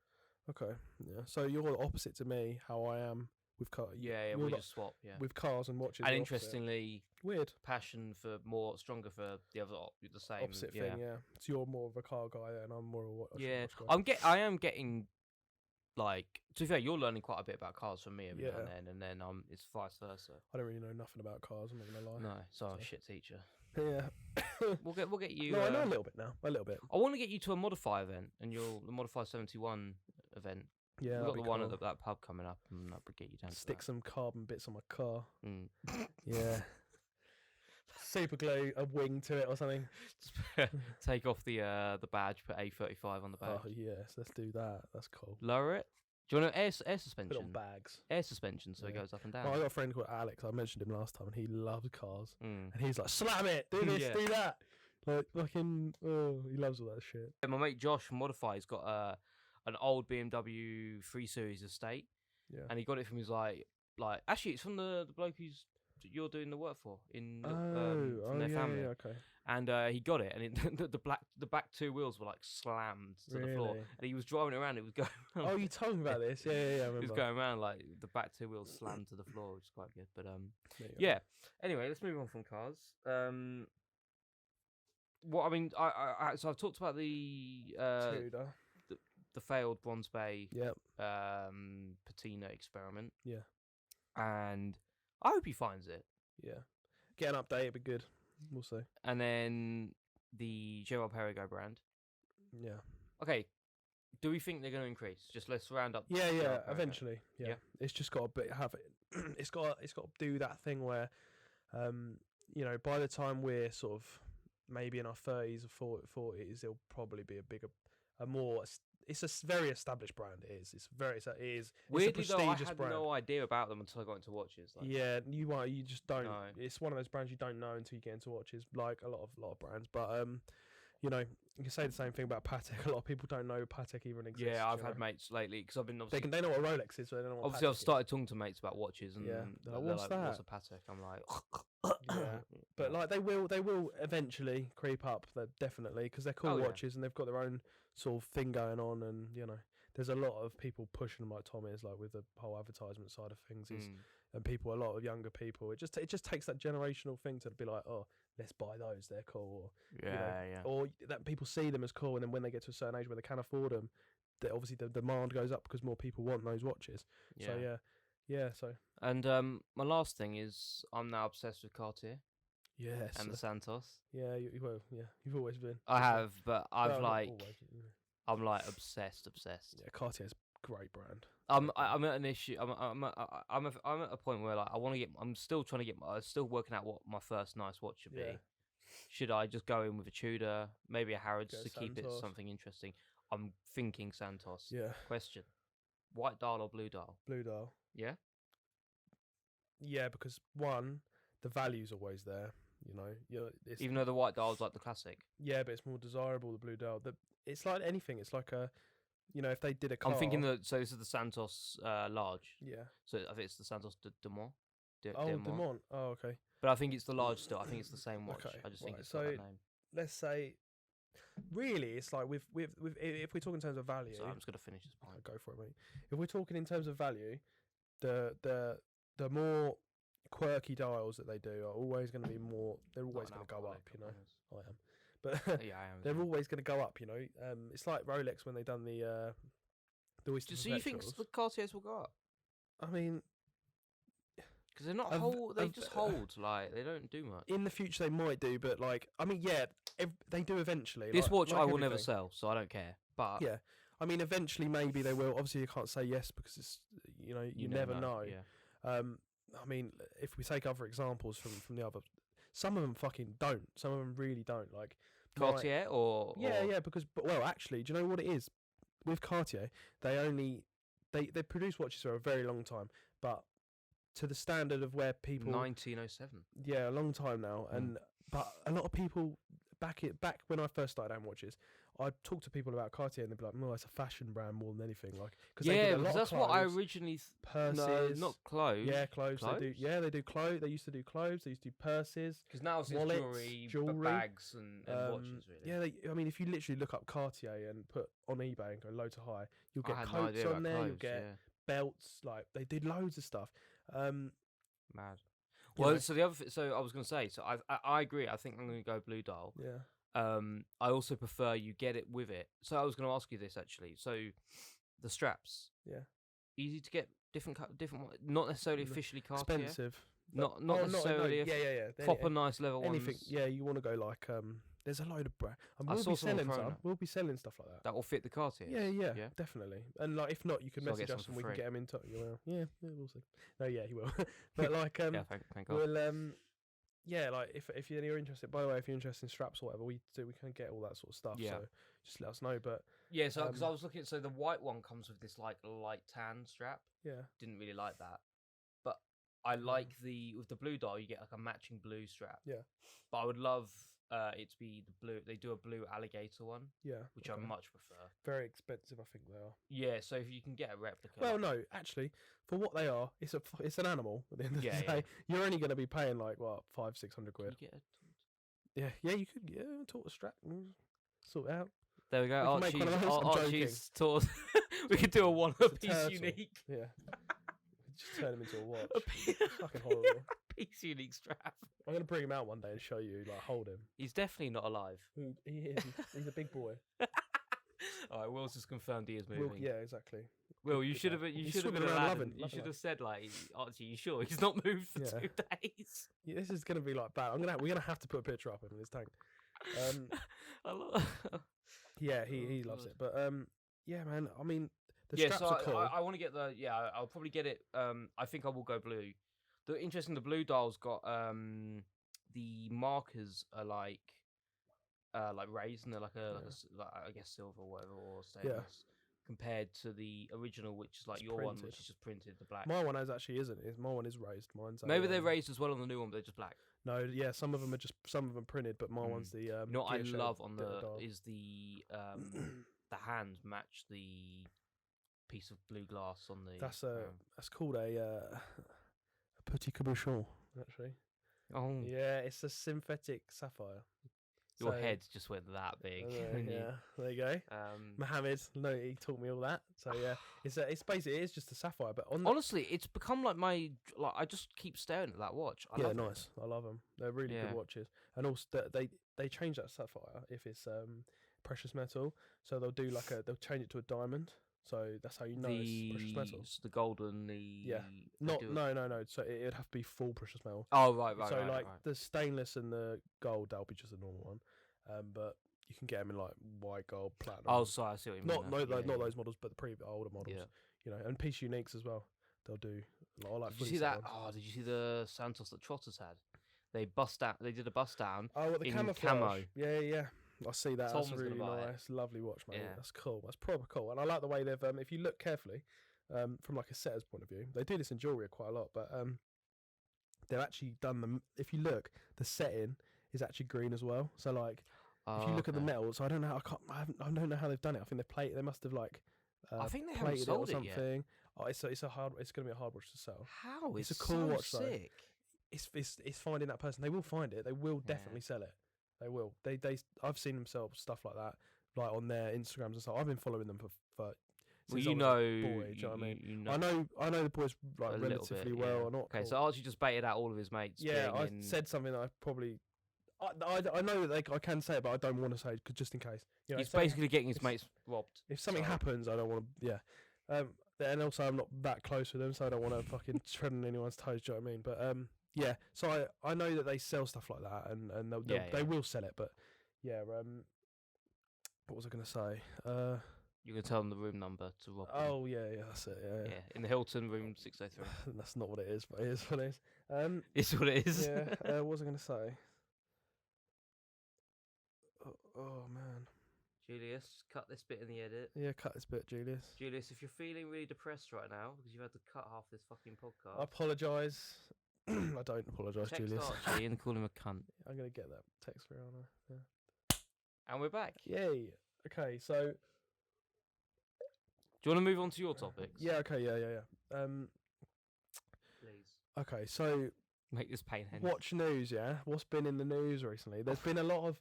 Okay. Yeah. So you're the opposite to me. How I am with cars. Yeah. We just swap. Yeah. With cars and watches. And interestingly, weird passion for stronger for the other the same opposite thing. Yeah. So you're more of a car guy, and I'm more of a watch. Yeah. Watch guy. I am getting. Like, to be fair, you're learning quite a bit about cars from me every now and then it's vice versa. I don't really know nothing about cars. I'm not gonna lie. No, so I'm a shit teacher. Yeah, we'll get you. No, I know a little bit now. A little bit. I want to get you to a Modify event, and the Modify 71 event. Yeah, we've got the one at that pub coming up, and I'll get you down. Stick some carbon bits on my car. Yeah. Super glue a wing to it or something. Just take off the badge, put A35 on the badge. Oh yes, let's do that. That's cool. Lower it. Do you want air suspension? Put it on bags. Air suspension, so it goes up and down. Well, I got a friend called Alex. I mentioned him last time, and he loves cars. And he's like, slam it, do this, do that. Like fucking, oh, he loves all that shit. My mate Josh from Modify's got an old BMW 3 Series estate, Yeah. and he got it from his like actually it's from the bloke you're doing the work for from their family. Yeah, okay. And he got it, and the back two wheels were like slammed to the floor, Really? and he was driving around. It was going. Oh, you told me about this? Yeah, I remember. He was going around like the back two wheels slammed to the floor, which is quite good. But There you go. yeah. Anyway, let's move on from cars. What I mean, so I've talked about the Tudor. the failed Bronze Bay Yep. patina experiment. Yeah. And I hope he finds it. Yeah. Get an update, it'd be good. We'll see. And then the Girard Perregaux brand. Yeah. Okay. Do we think they're going to increase? Just let's round up. Yeah, Girard Perregaux. eventually. Yeah. It's just got to have it. It's got to do that thing where, you know, by the time we're sort of maybe in our 30s or 40s, it'll probably be a more. It's a very established brand. It is. It's Weirdly a though, I prestigious had brand. no idea about them until I got into watches. Like, Yeah, you just don't. No. It's one of those brands you don't know until you get into watches, like a lot of brands. But you know, you can say the same thing about Patek. A lot of people don't know Patek even exists. Yeah, I've had mates lately because I've been obviously. They know what a Rolex is, but they don't know what Obviously, Patek I've started talking to mates about watches, and Yeah. they're Like, what's like, "What's a that?" Patek?" I'm like, Yeah. But like they will eventually creep up. Definitely because they're cool Oh, yeah. watches and they've got their own sort of thing going on, and you know, there's a lot of people pushing them like Tom is, like with the whole advertisement side of things. And people, a lot of younger people, it just takes that generational thing to be like, oh, let's buy those, they're cool, or yeah. or that people see them as cool, and then when they get to a certain age where they can afford them, obviously the demand goes up because more people want those watches. Yeah. So yeah. So And my last thing is I'm now obsessed with Cartier yes, and the Santos. yeah, you've always been. I have, but I've Well, not like always, I'm like obsessed. yeah, Cartier's a great brand. I'm at an issue. I'm at a point where like I want to get. I'm still trying to get. I'm still working out what my first nice watch should be. Yeah. Should I just go in with a Tudor, maybe a Harrods Go to keep it Santos. something interesting? I'm thinking Santos. Yeah, Question: white dial or blue dial? blue dial. Yeah. Yeah, because one, the value's always there. You know, it's, Even though the white dial's like the classic. yeah, but it's more desirable, the blue dial. It's like anything. It's like a, you know, if they did a car. I'm thinking that. So this is the Santos large. Yeah. So I think it's the Santos de Mont. Demont. Oh, okay. But I think it's the large still. I think it's the same watch. Okay, I just think right, it's got that so- name. Let's say, really, it's like with if we talk in terms of value. So I'm just gonna finish this point. Go for it, mate. If we're talking in terms of value, the more quirky dials that they do are always going to be more. They're always going to go up. You know, I am, but Yeah, I am. they're always going to go up. You know, it's like Rolex when they done the Oyster So you think Perpetuals. the Cartiers will go up? I mean, Because they're not I've- hold. They I've- just hold. Like they don't do much. in the future they might do, but like, I mean, yeah, they do eventually. This like- watch like I will never everything. sell, so I don't care. But Yeah, I mean, eventually maybe they will. Obviously, you can't say yes because it's you never know. Yeah. I mean, if we take other examples from the other, some of them fucking don't. Some of them really don't. Like Cartier or yeah, because well, actually, do you know what it is with Cartier? They produce watches for a very long time, but to the standard of where people 1907. yeah, a long time now, Mm. and but a lot of people back when I first started owning watches, I'd talk to people about Cartier and they'd be like, "No, it's a fashion brand more than anything." Like, because they Yeah, did a lot because of that's what I clothes, originally. purses, No, not clothes. yeah, clothes. They do. Clothes? Yeah, they do clothes. They used to do clothes. They used to do purses. Because now it's wallets, jewelry, jewelry, bags, and watches. Really. Yeah, I mean, if you literally look up Cartier and put on eBay and go low to high, you'll I get had no coats idea on about there. clothes. You'll get Yeah. belts. Like they did loads of stuff. Mad. You Well, know. so the other, so I was gonna say, so I agree. I think I'm gonna go blue dial. Yeah. I also prefer you get it with it. So I was gonna ask you this actually. So the straps. Yeah. Easy to get different, not necessarily No, officially Cartier. Expensive. Not Oh, necessarily. yeah. Proper nice level Anything. ones. Yeah, you want to go like There's a load of brand. And I we'll saw be some on selling Chrono. some. We'll be selling stuff like that. That will fit the Cartiers. Yeah, Yeah? definitely. And like, if not, you can So I'll message get us some and we for can free. get them in touch. Yeah, we'll see. No, yeah, he will. But like, Yeah, thank God. we'll yeah, like if you're interested. By the way, if you're interested in straps or whatever, we can get all that sort of stuff. Yeah. So just let us know. But Yeah, so because I um, was looking, so the white one comes with this like light tan strap. yeah, Didn't really like that, but I like with the blue dial you get like a matching blue strap. Yeah. But I would love it's be the blue. They do a blue alligator one, Yeah. which I much prefer. Very expensive, I think they are. Yeah, so if you can get a replica. Well, no, actually, for what they are, it's an animal. At the end of the day, you're only going to be paying like what £500-600 quid. Can you get Yeah, you could tortoise strap, sort it out. There we go. We can make one of those. I'm Archie's tortoise. We could do a one-piece unique. Yeah. Just turn him into a watch. Fucking horrible. Piece unique strap. I'm gonna bring him out one day and show you, like, hold him. He's definitely not alive. He is. He's a big boy. All right, Will's just confirmed he is moving. Yeah, exactly. Will, you should have. You should have been Aladdin. You should have said like, Archie, you sure he's not moved for 2 days? Yeah, this is gonna be like bad. We're gonna have to put a picture up of him in his tank. Yeah, he loves it. But yeah, man. I mean, the straps are cool. I want to get the. Yeah, I'll probably get it. I think I will go blue. The blue dial's got the markers are like raised, and they're like I guess silver or whatever, or stainless. Compared to the original, which is like your one, which is just printed the black. My one isn't. My one is raised. Mine's maybe they're raised as well on the new one, but they're just black. No, yeah, some of them are printed, but my one's the. You know what I love on the is the hands match the piece of blue glass on the. That's called a petit cabochon, actually. Oh yeah, it's a synthetic sapphire. Your head just went that big. Yeah, there you go. Mohammed, he taught me all that. So yeah, it's basically just a sapphire. But honestly, it's become like I just keep staring at that watch. I love nice. I love them. They're really good watches. And also they change that sapphire if it's precious metal. So they'll change it to a diamond. So that's how you know it's precious metal. The golden, no. So it'd have to be full precious metal. Oh right. So the stainless and the gold, that'll be just a normal one. But you can get them in like white, gold, platinum. Oh, sorry, I see what you mean. Not those models, but the older models. Yeah. You know, and piece uniques as well. They'll do. Did you see that? Oh, did you see the Santos that Trotters had? They did a bust down. Oh, what, the camo. Yeah. I see that. That's really nice, lovely watch, mate. Yeah. That's cool. That's proper cool, and I like the way they've. If you look carefully, from like a setter's point of view, they do this in jewelry quite a lot. But they've actually done them. If you look, the setting is actually green as well. So like, if you look at the metals, I don't know. I don't know how they've done it. I think they must have like. I think they haven't sold it yet. Oh, it's going to be a hard watch to sell. How? It's a cool watch, sick. Though. It's finding that person. They will find it. They will definitely sell it. They will. I've seen them sell stuff like that, like on their Instagrams and stuff. I've been following them for since I was a boy. Do you know what I mean? You know. I know the boys like relatively well. Or not. Okay, so Archie just baited out all of his mates. Yeah, I said something that I probably. I know that I can say it, but I don't want to say it just in case. You know, he's basically getting his mates robbed. If something happens, I don't want to. Yeah. And also I'm not that close with them, so I don't want to fucking tread on anyone's toes. Do you know what I mean? But yeah, so I know that they sell stuff like that, and they will sell it. But yeah, what was I going to say? You can tell them the room number to rob them. Oh yeah, that's it. Yeah, in the Hilton room 603. That's not what it is, but it is what it is. It's what it is. Yeah. What was I going to say? Oh man. Julius, cut this bit in the edit. Yeah, cut this bit, Julius. Julius, if you're feeling really depressed right now because you've had to cut half this fucking podcast, I apologise. I don't apologise, Julius. Archie and call him a cunt. I'm going to get that text for Anna. Yeah. And we're back. Yay. Okay, so. Do you want to move on to your topics? Yeah, okay, yeah. Please. Okay, so. Make this pain end. Watch news, yeah? What's been in the news recently? There's been a lot of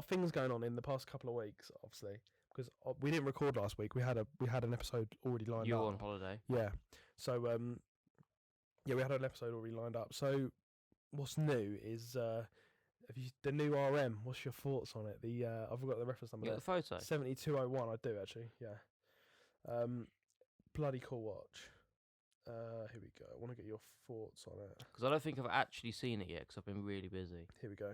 things going on in the past couple of weeks, obviously. Because we didn't record last week. We had an episode already lined up. You were on holiday. Yeah. So, yeah, we had an episode already lined up. So, what's new is the new RM. What's your thoughts on it? I've forgot the reference number. You got the photo? 7201. I do actually. Yeah. Bloody cool watch. Here we go. I want to get your thoughts on it because I don't think I've actually seen it yet because I've been really busy. Here we go.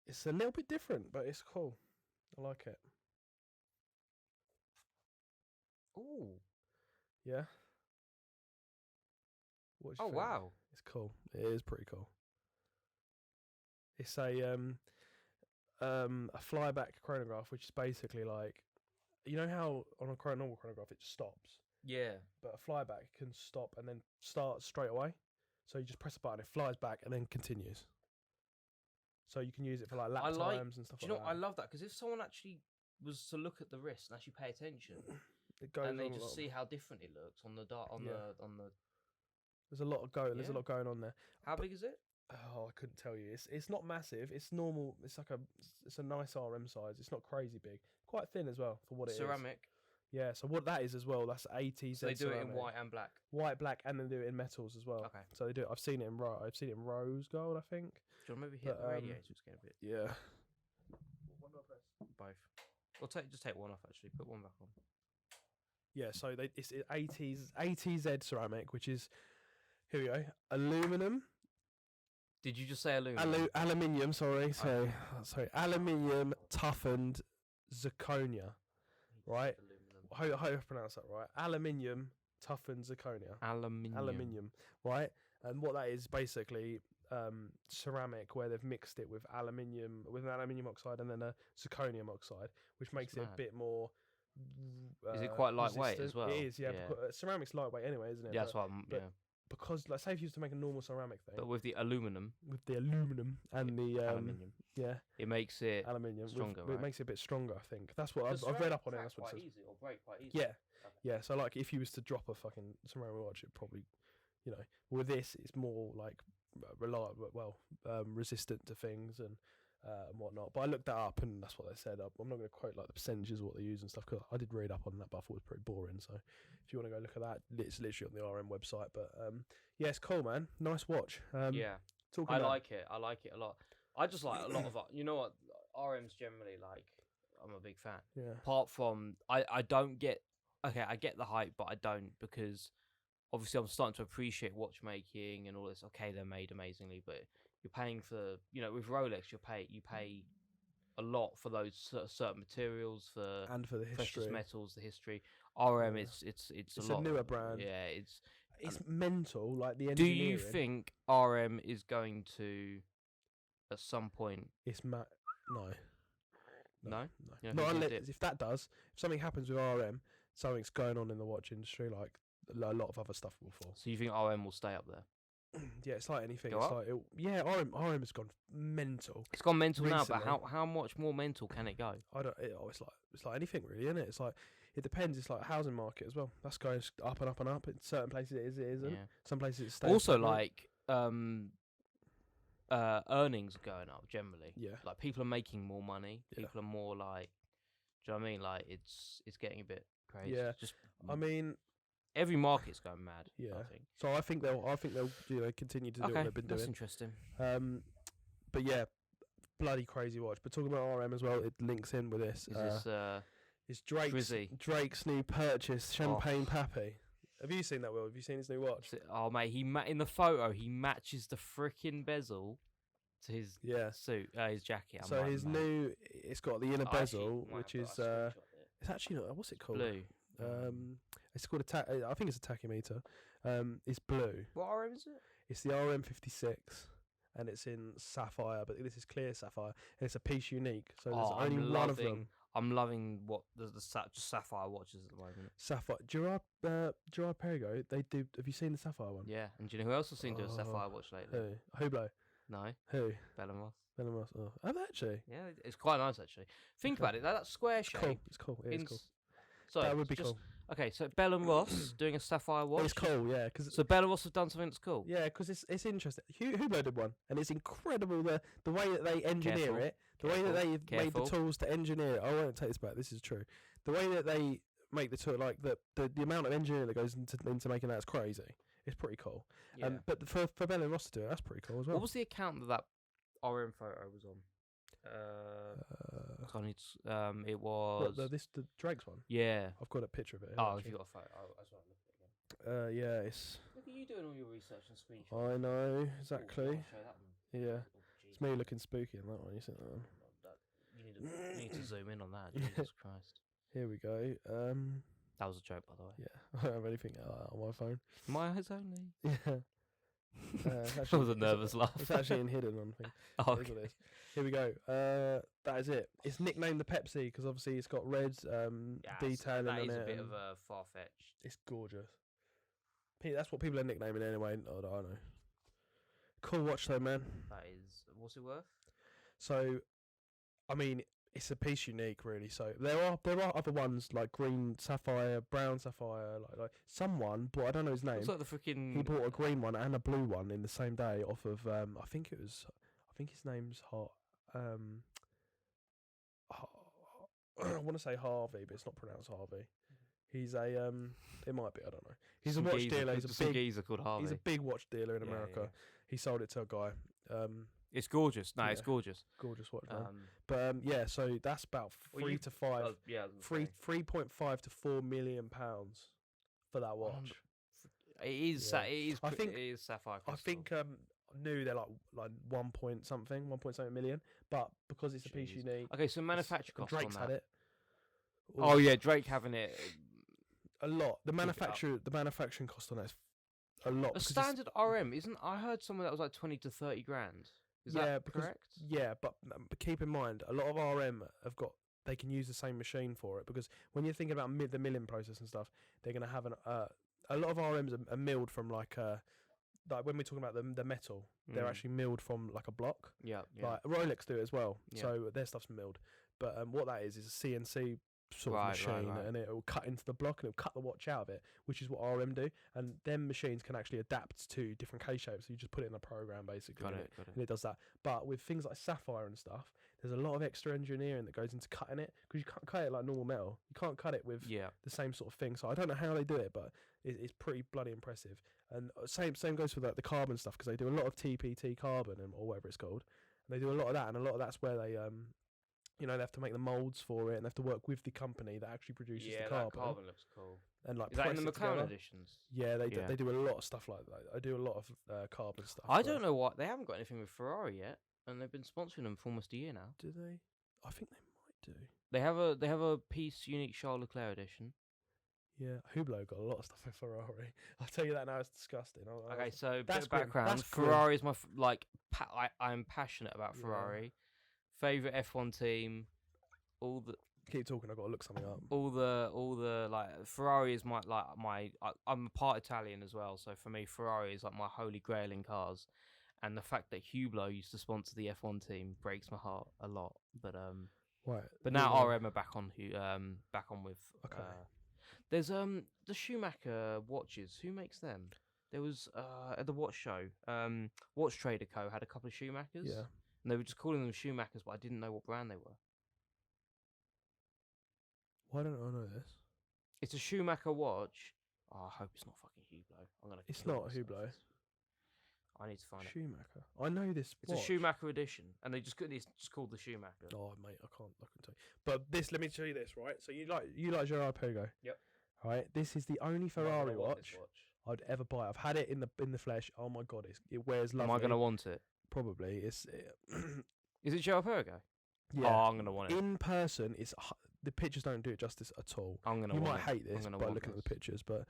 It's a little bit different, but it's cool. I like it. Ooh. Yeah. Oh wow! It's cool. It is pretty cool. It's a flyback chronograph, which is basically like, you know how on a normal chronograph it stops. Yeah. But a flyback can stop and then start straight away. So you just press a button, it flies back and then continues. so you can use it for like lap times and stuff. Do you know like what? I that. love that because if someone actually was to look at the wrist and actually pay attention, It goes and they on a just lot. see how different it looks on the on the. There's a lot of There's a Yeah. lot going on there. How big is it? Oh, I couldn't tell you. It's not massive. It's normal. It's like it's a nice RM size. It's not crazy big. Quite thin as well for what it is. Ceramic. Yeah. So what that is as well. That's 80s. So they do it in white and black. White, black, and they do it in metals as well. Okay. So they do. I've seen it in I've seen it in rose gold, I think. Do you want to maybe hit But, the radiator? Just get a bit. Yeah. Both. Or just take one off actually. Put one back on. Yeah. So it's 80Z ceramic, which is here we go. Aluminum. Did you just say aluminum? Aluminium. Sorry. Sorry. Aluminium toughened zirconia. Right. How do I pronounce that right? Aluminium toughened zirconia. Aluminium. Right. And what that is basically ceramic where they've mixed it with aluminium with an aluminium oxide and then a zirconium oxide, which makes it a bit more. Is it quite lightweight resistant. as well? It is. Yeah. Because, ceramic's lightweight anyway, isn't it? Yeah, that's what yeah. Because, like, say if you used to make a normal ceramic thing, but with the aluminum, and the aluminium, it makes it aluminium stronger. It makes it a bit stronger. I think that's what I've read up on it. That's what it says. Easy or break quite easy. Yeah, okay. Yeah. So like, if you was to drop a fucking ceramic watch, it probably, with this, it's more like reliable, resistant to things and whatnot. But I looked that up, and that's what they said. I'm not going to quote like the percentages of what they use and stuff because I did read up on that, but I thought it was pretty boring. So if you want to go look at that, it's literally on the RM website. But yeah, it's cool, man. Nice watch. Yeah, I like it. I like it a lot. I just like a lot of you know what RMs generally like. I'm a big fan. Yeah. Apart from I don't get I get the hype, but I don't because obviously I'm starting to appreciate watchmaking and all this. Okay, they're made amazingly, but you're paying for with Rolex you pay a lot for those certain materials and for the history, precious metals, the history. RM, it's a lot. A newer brand. Yeah, it's mental. Like the do engineering. you think RM is going to at some point? It's no. No? Not unless if that does. If something happens with RM, something's going on in the watch industry. Like a lot of other stuff will fall. So you think RM will stay up there? Yeah, it's like anything. Go It's up? like RM has gone mental. It's gone mental recently. now, but how much more mental can it go? It's like anything really, isn't it? It's like it depends. It's like a housing market as well. That's going up and up and up. In certain places it isn't. Yeah. Some places it stays. Also, stagnant. like earnings are going up generally. Yeah. Like people are making more money. Yeah. People are more like, do you know what I mean? Like it's getting a bit crazy. Yeah. Just I mean, every market's going mad. yeah. I think. So I think they'll continue to do what they've been that's doing. interesting. But yeah, bloody crazy watch. But talking about RM as well, it links in with this. Is this It's Drizzy? Drake's new purchase, Champagne Pappy. Have you seen that, Will? Have you seen his new watch? Oh mate, in the photo he matches the frickin' bezel to his suit, his jacket. So his new, it's got the inner bezel, which is it's actually not. What's it called? Blue. It's called I think it's a tachymeter. It's blue. What RM is it? It's the RM56, and it's in sapphire, but this is clear sapphire, and it's a piece unique. So there's only one of them. I'm loving what the sapphire watches at the moment. Sapphire. Girard Perregaux. They do. Have you seen the sapphire one? Yeah. And do you know who else I've seen do a sapphire watch lately? Who? Hublot. No. Who? Bellamos. Bellamos. Oh, have they actually? Yeah, it's quite nice actually. Think about it. That square shape. It's cool. It is cool. So that would be cool. Okay, so Bell and Ross doing a sapphire watch. It's cool, yeah. So Bell and Ross have done something that's cool. Yeah, because it's interesting. Hublot did one, and it's incredible the way that they engineer it, the way that they've made the tools to engineer it. I won't take this back. This is true. The way that they make the tool, like the amount of engineering that goes into making that is crazy. It's pretty cool. Yeah. But for Bell and Ross to do it, that's pretty cool as well. What was the account that RM photo was on? It was the Drake's one. Yeah, I've got a picture of it. Oh, if you got a photo, I just want to look at it again. Yeah, it's. Look at you doing all your research and screenshots. I know exactly. Show that one. Yeah, Oh, it's me looking spooky in that one. You see that one? You need to zoom in on that. Jesus Christ. Here we go. That was a joke, by the way. Yeah, I don't have anything like that on my phone. My eyes only. Yeah. That was a nervous laugh. It's actually in hidden on thing. Oh, okay. Here we go. That is it. It's nicknamed the Pepsi because obviously it's got red detailing on it. That is a bit of a far-fetched. It's gorgeous. That's what people are nicknaming anyway. I don't know. Cool watch though, man. That is. What's it worth? So, I mean, it's a piece unique, really. So there are other ones like green sapphire, brown sapphire, like someone, but I don't know his name. Looks like the freaking. He bought a green one and a blue one in the same day off of I think his name's I want to say Harvey, but it's not pronounced Harvey. He's a it might be, I don't know. He's a watch dealer. He's a big geezer called Harvey. He's a big watch dealer in America. Yeah. He sold it to a guy. It's gorgeous. No, yeah. it's gorgeous. Gorgeous watch, man. But yeah, so that's about 3 to 5. 3.5 to 4 million pounds for that watch. It is. Yeah. It is. I think- it is sapphire crystal. I think new they're like 1.something million, but because it's a piece Jeez. unique. Okay, so manufacture costs Drake's on had that. it. Oh yeah, Drake having it. A lot. The Keep it up. manufacturing cost on it is a lot. A 'cause it's- standard RM isn't. I heard somewhere that was like 20 to 30 grand. Is that correct? Yeah, but keep in mind, a lot of RM they can use the same machine for it, because when you're thinking about the milling process and stuff, they're going to have a lot of RMs are milled from like when we're talking about the metal, they're actually milled from like a block. Yeah. Like Rolex do it as well, Yeah. so their stuff's milled. But what that is a CNC sort of machine, right. and it will cut into the block and it'll cut the watch out of it, which is what RM do. And them machines can actually adapt to different case shapes. So you just put it in a program basically, Got and it. and it does that. But with things like sapphire and stuff, there's a lot of extra engineering that goes into cutting it, because you can't cut it like normal metal. You can't cut it with Yeah. the same sort of thing. So I don't know how they do it, but it's pretty bloody impressive. And same goes for the carbon stuff, because they do a lot of TPT carbon or whatever it's called. And they do a lot of that, and a lot of that's where they they have to make the molds for it, and they have to work with the company that actually produces the carbon. That carbon looks cool. And like Is that in press the it McLaren together. editions? Yeah, they Yeah. they do a lot of stuff like that. I do a lot of carbon stuff. I don't know what they haven't got anything with Ferrari yet, and they've been sponsoring them for almost a year now. Do they? I think they might do. They have a piece unique Charles Leclerc edition. Yeah, Hublot got a lot of stuff with Ferrari. I'll tell you that now. It's disgusting. Okay, so That's bit of grim. background. That's grim. Ferrari is my I'm passionate about Yeah. Ferrari. Favorite F1 team. All the Keep talking. I've got to look something up. all the like Ferrari is I'm part Italian as well, so for me Ferrari is like my holy grail in cars, and the fact that Hublot used to sponsor the F1 team breaks my heart a lot. But Right. but now RM are back on with Okay. there's the Schumacher watches. Who makes them? There was at the watch show, Watch Trader Co. had a couple of Schumachers. Yeah. And they were just calling them Schumachers, but I didn't know what brand they were. Why don't I know this? It's a Schumacher watch. Oh, I hope it's not fucking Hublot. I'm gonna. It's kill not myself. Hublot. I need to find it. Schumacher. I know this. It's a Schumacher edition, and they it's just called the Schumacher. Oh mate, I can tell you. But let me tell you this, right? So you like Girard Perregaux. Yep. Right. This is the only Why would I Ferrari want this watch I'd ever buy. I've had it in the flesh. Oh my god, it wears lovely. Am I gonna want it? Probably. Is it Girard Perregaux? yeah. Oh, I'm gonna want it. In person, the pictures don't do it justice at all. I'm gonna. You want might it. hate this I'm gonna by want looking at this. the pictures, but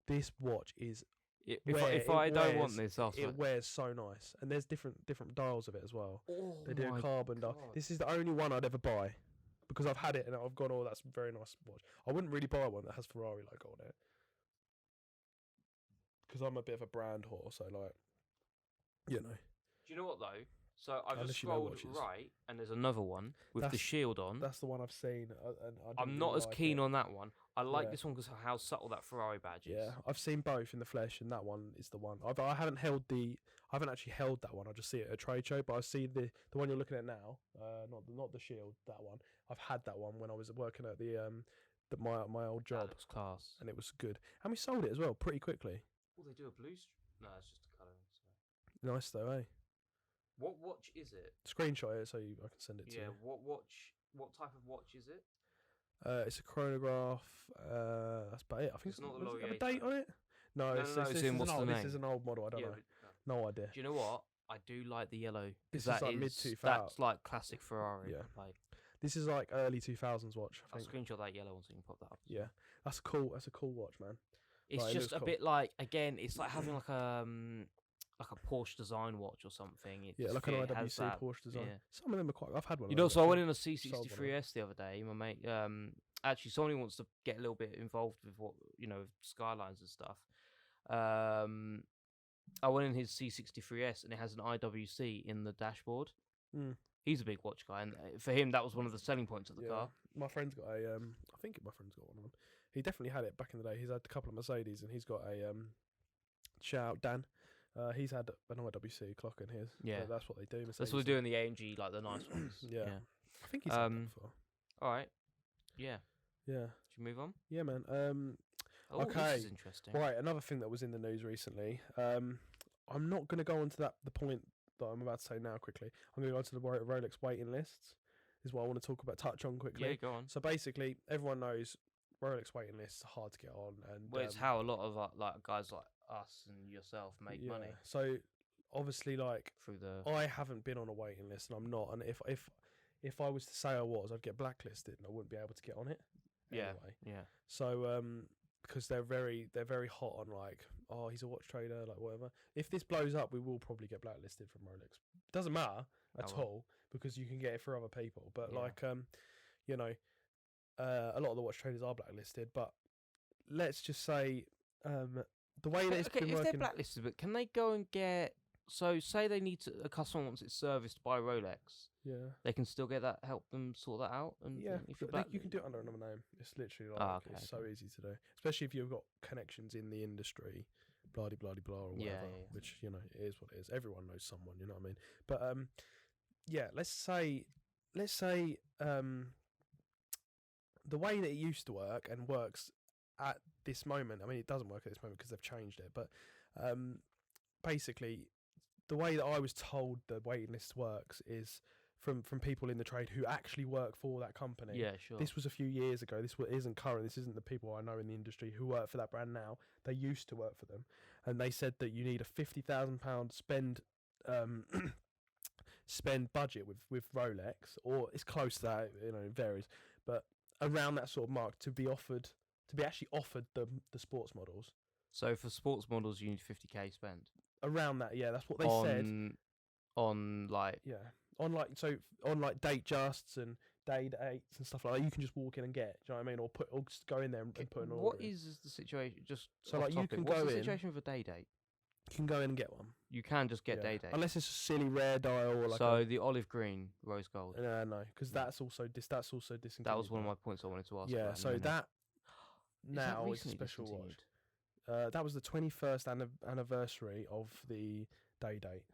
this watch is If I don't want this, it wears so nice, and there's different dials of it as well. Oh They do a my carbon dial. God. This is the only one I'd ever buy, because I've had it and I've gone, oh, that's a very nice watch. I wouldn't really buy one that has Ferrari logo on it, because I'm a bit of a brand whore. So like, Do you know what though? So I've Unless just you know scrolled watches. right, and there's another one with the That's- shield on. that's the one I've seen. And I I'm didn't not really as like keen it. on that one. I like Yeah. this one because of how subtle that Ferrari badge is. Yeah, I've seen both in the flesh, and that one is the one. I haven't actually held that one. I just see it at a trade show, but I see the one you're looking at now. Not the shield. That one. I've had that one when I was working at my old That job, looks class. and it was good. And we sold it as well pretty quickly. Oh, they do a blue. No, it's just a colour. So. Nice though, eh? What watch is it? Screenshot it so I can send it to Yeah. you. What watch? What type of watch is it? It's a chronograph. That's about it. I think It's not the does it have a Laurier date on it. No, No, it's, no, this, it's this in is what's an the old, name? This is an old model. I don't know. No. No idea. Do you know what? I do like the yellow. This That is like is- mid-2000s. That's like classic Ferrari. Yeah. Like, This is like early 2000s watch. I I'll think. screenshot that yellow one so you can pop that up. Yeah, that's cool. That's a cool watch, man. It's Right, it just looks a cool. bit like, again, it's like having like a Porsche design watch or something. It Yeah, just like an it has IWC that- Porsche design. yeah. Some of them are quite. I've had one. You of know, those, so I went actually. in a Sold one of C63S the other day. My mate, actually, somebody wants to get a little bit involved with what Skylines and stuff. I went in his C63S and it has an IWC in the dashboard. Mm. He's a big watch guy, and for him, that was one of the selling points of the car. My friend's got a. I think my friend's got one of them. He definitely had it back in the day. He's had a couple of Mercedes, and he's got a. Shout out Dan. He's had an IWC clock in his. Yeah, that's what they do. Mercedes. That's what they do in the AMG, like the nice ones. Yeah. I think he's had that before. All right. Yeah. Yeah. Should we move on? Yeah, man. Okay. This is interesting. Right, another thing that was in the news recently. I'm not going to go on to the point that I'm about to say now quickly. I'm going to go on to the Rolex waiting lists. Is what I want to touch on quickly. Yeah, go on. So basically, everyone knows Rolex waiting lists are hard to get on, and it's how a lot of like guys like us and yourself make money. So obviously, like through the, I haven't been on a waiting list, and I'm not. And if I was to say I was, I'd get blacklisted, and I wouldn't be able to get on it. Anyway. Yeah. So because they're very hot on like, oh, he's a watch trader, like whatever. If this blows up, we will probably get blacklisted from Rolex. Doesn't matter at all because you can get it for other people. But like you know, a lot of the watch traders are blacklisted. But let's just say the way that it's been working. If they're blacklisted, but can they go and get? So say they need to, a customer wants it serviced by Rolex. Yeah. They can still get that, help them sort that out. And if you can do it under another name. It's literally like it's so easy to do, especially if you've got connections in the industry, blah de blah de blah or whatever. Which it is what it is. Everyone knows someone, you know what I mean. But let's say the way that it used to work and works at this moment. I mean, it doesn't work at this moment because they've changed it. But basically, the way that I was told the waiting list works is from people in the trade who actually work for that company. Yeah, sure. This was a few years ago. This isn't current. This isn't the people I know in the industry who work for that brand now. They used to work for them, and they said that you need a £50,000 spend budget with Rolex, or it's close to that. You know, it varies, but around that sort of mark to be actually offered the sports models. So for sports models, you need 50k spend. Around that, yeah, that's what they said. On like date justs and day dates and stuff like that, you can just walk in and get. Do you know what I mean? Or just go in there and put an order. What is the situation? Just so like you can go in. What's the situation with a day date? You can go in and get one. You can just get day date, unless it's a silly rare dial or like. So the olive green rose gold. No, because that's also discontinued. That was one of my points I wanted to ask. Yeah, so that now is a special watch. That was the 21st anniversary of the day date.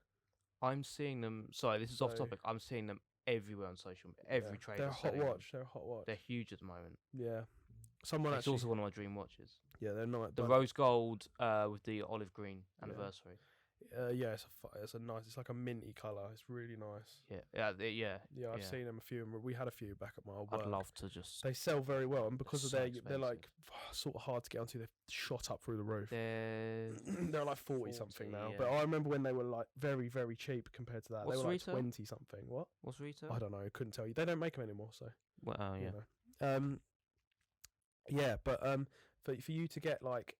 I'm seeing them. Sorry, this is off topic. I'm seeing them everywhere on social media. Every trader. They're a hot watch. They're a hot watch. They're huge at the moment. Yeah. It's also one of my dream watches. Yeah, they're not. The rose gold with the olive green anniversary. It's a nice. It's like a minty colour. It's really nice. Yeah, I've seen them a few. We had a few back at my old work. I'd love to just. They sell very well, and because of they're like sort of hard to get onto. They've shot up through the roof. They're like 40 something now. Yeah. But I remember when they were like very very cheap compared to that. What's they were like retail? 20 something. What? What's retail? I don't know. I couldn't tell you. They don't make them anymore. So. Well, yeah. You know. But for you to get like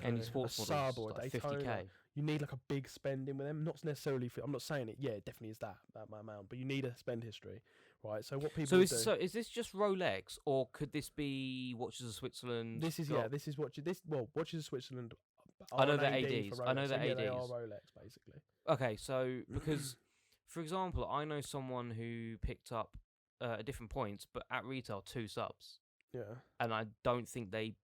any sports a models, sub or like a Daytona, 50k. You need like a big spending with them. Not necessarily. I'm not saying it. Yeah, it definitely is that amount. But you need a spend history, right? So what people do. So is this just Rolex, or could this be Watches of Switzerland? This is Watches of Switzerland. I know they're ADs. I know they're ADs. They are Rolex basically. Okay, so because, for example, I know someone who picked up at different points, but at retail 2 subs. Yeah. And I don't think they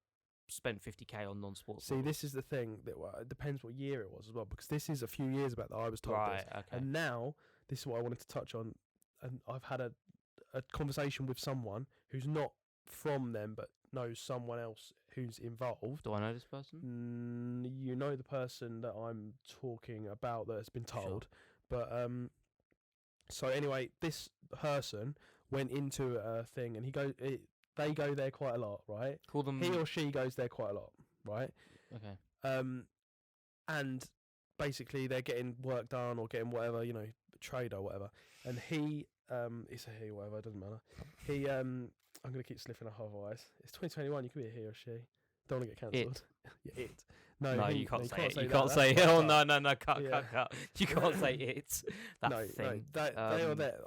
spent 50k on non-sports. See, this is the thing that it depends what year it was as well, because this is a few years back that I was told this. Okay. And now this is what I wanted to touch on, and I've had a conversation with someone who's not from them but knows someone else who's involved. Do I know this person? You know the person that I'm talking about that's been told. Sure. But so anyway, this person went into a thing, and they go there quite a lot, right? Call them. He or she goes there quite a lot, right? Okay. And basically they're getting work done or getting whatever, you know, trade or whatever. And he, it's a he, whatever, it doesn't matter. He, I'm gonna keep slipping up otherwise. It's 2021. You could be a he or she. Don't want to get cancelled. Yeah, it. No, you can't say it. You can't say it. Oh no, cut. You can't say it. That thing. No, they or that.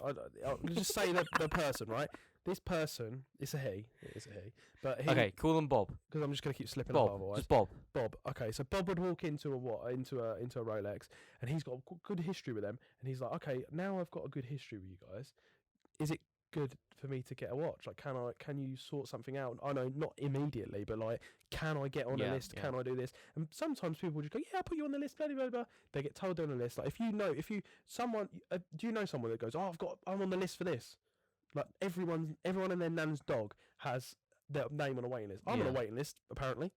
I'll just say the person, right? this person, it's a he. It is a he. But he, Okay, call them Bob. because I'm just gonna keep slipping up Bob, otherwise. just Bob. Bob. Okay, so Bob would walk into a Rolex, and he's got a good history with them, and he's like, okay, now I've got a good history with you guys. Is it good for me to get a watch? Like, can you sort something out? I know not immediately, but like, can I get on a list? Can I do this? And sometimes people just go, yeah, I'll put you on the list, blah blah blah. They get told they're on the list. Like, do you know someone that goes, oh, I'm on the list for this? Like, everyone and their nan's dog has their name on a waiting list. I'm on a waiting list, apparently.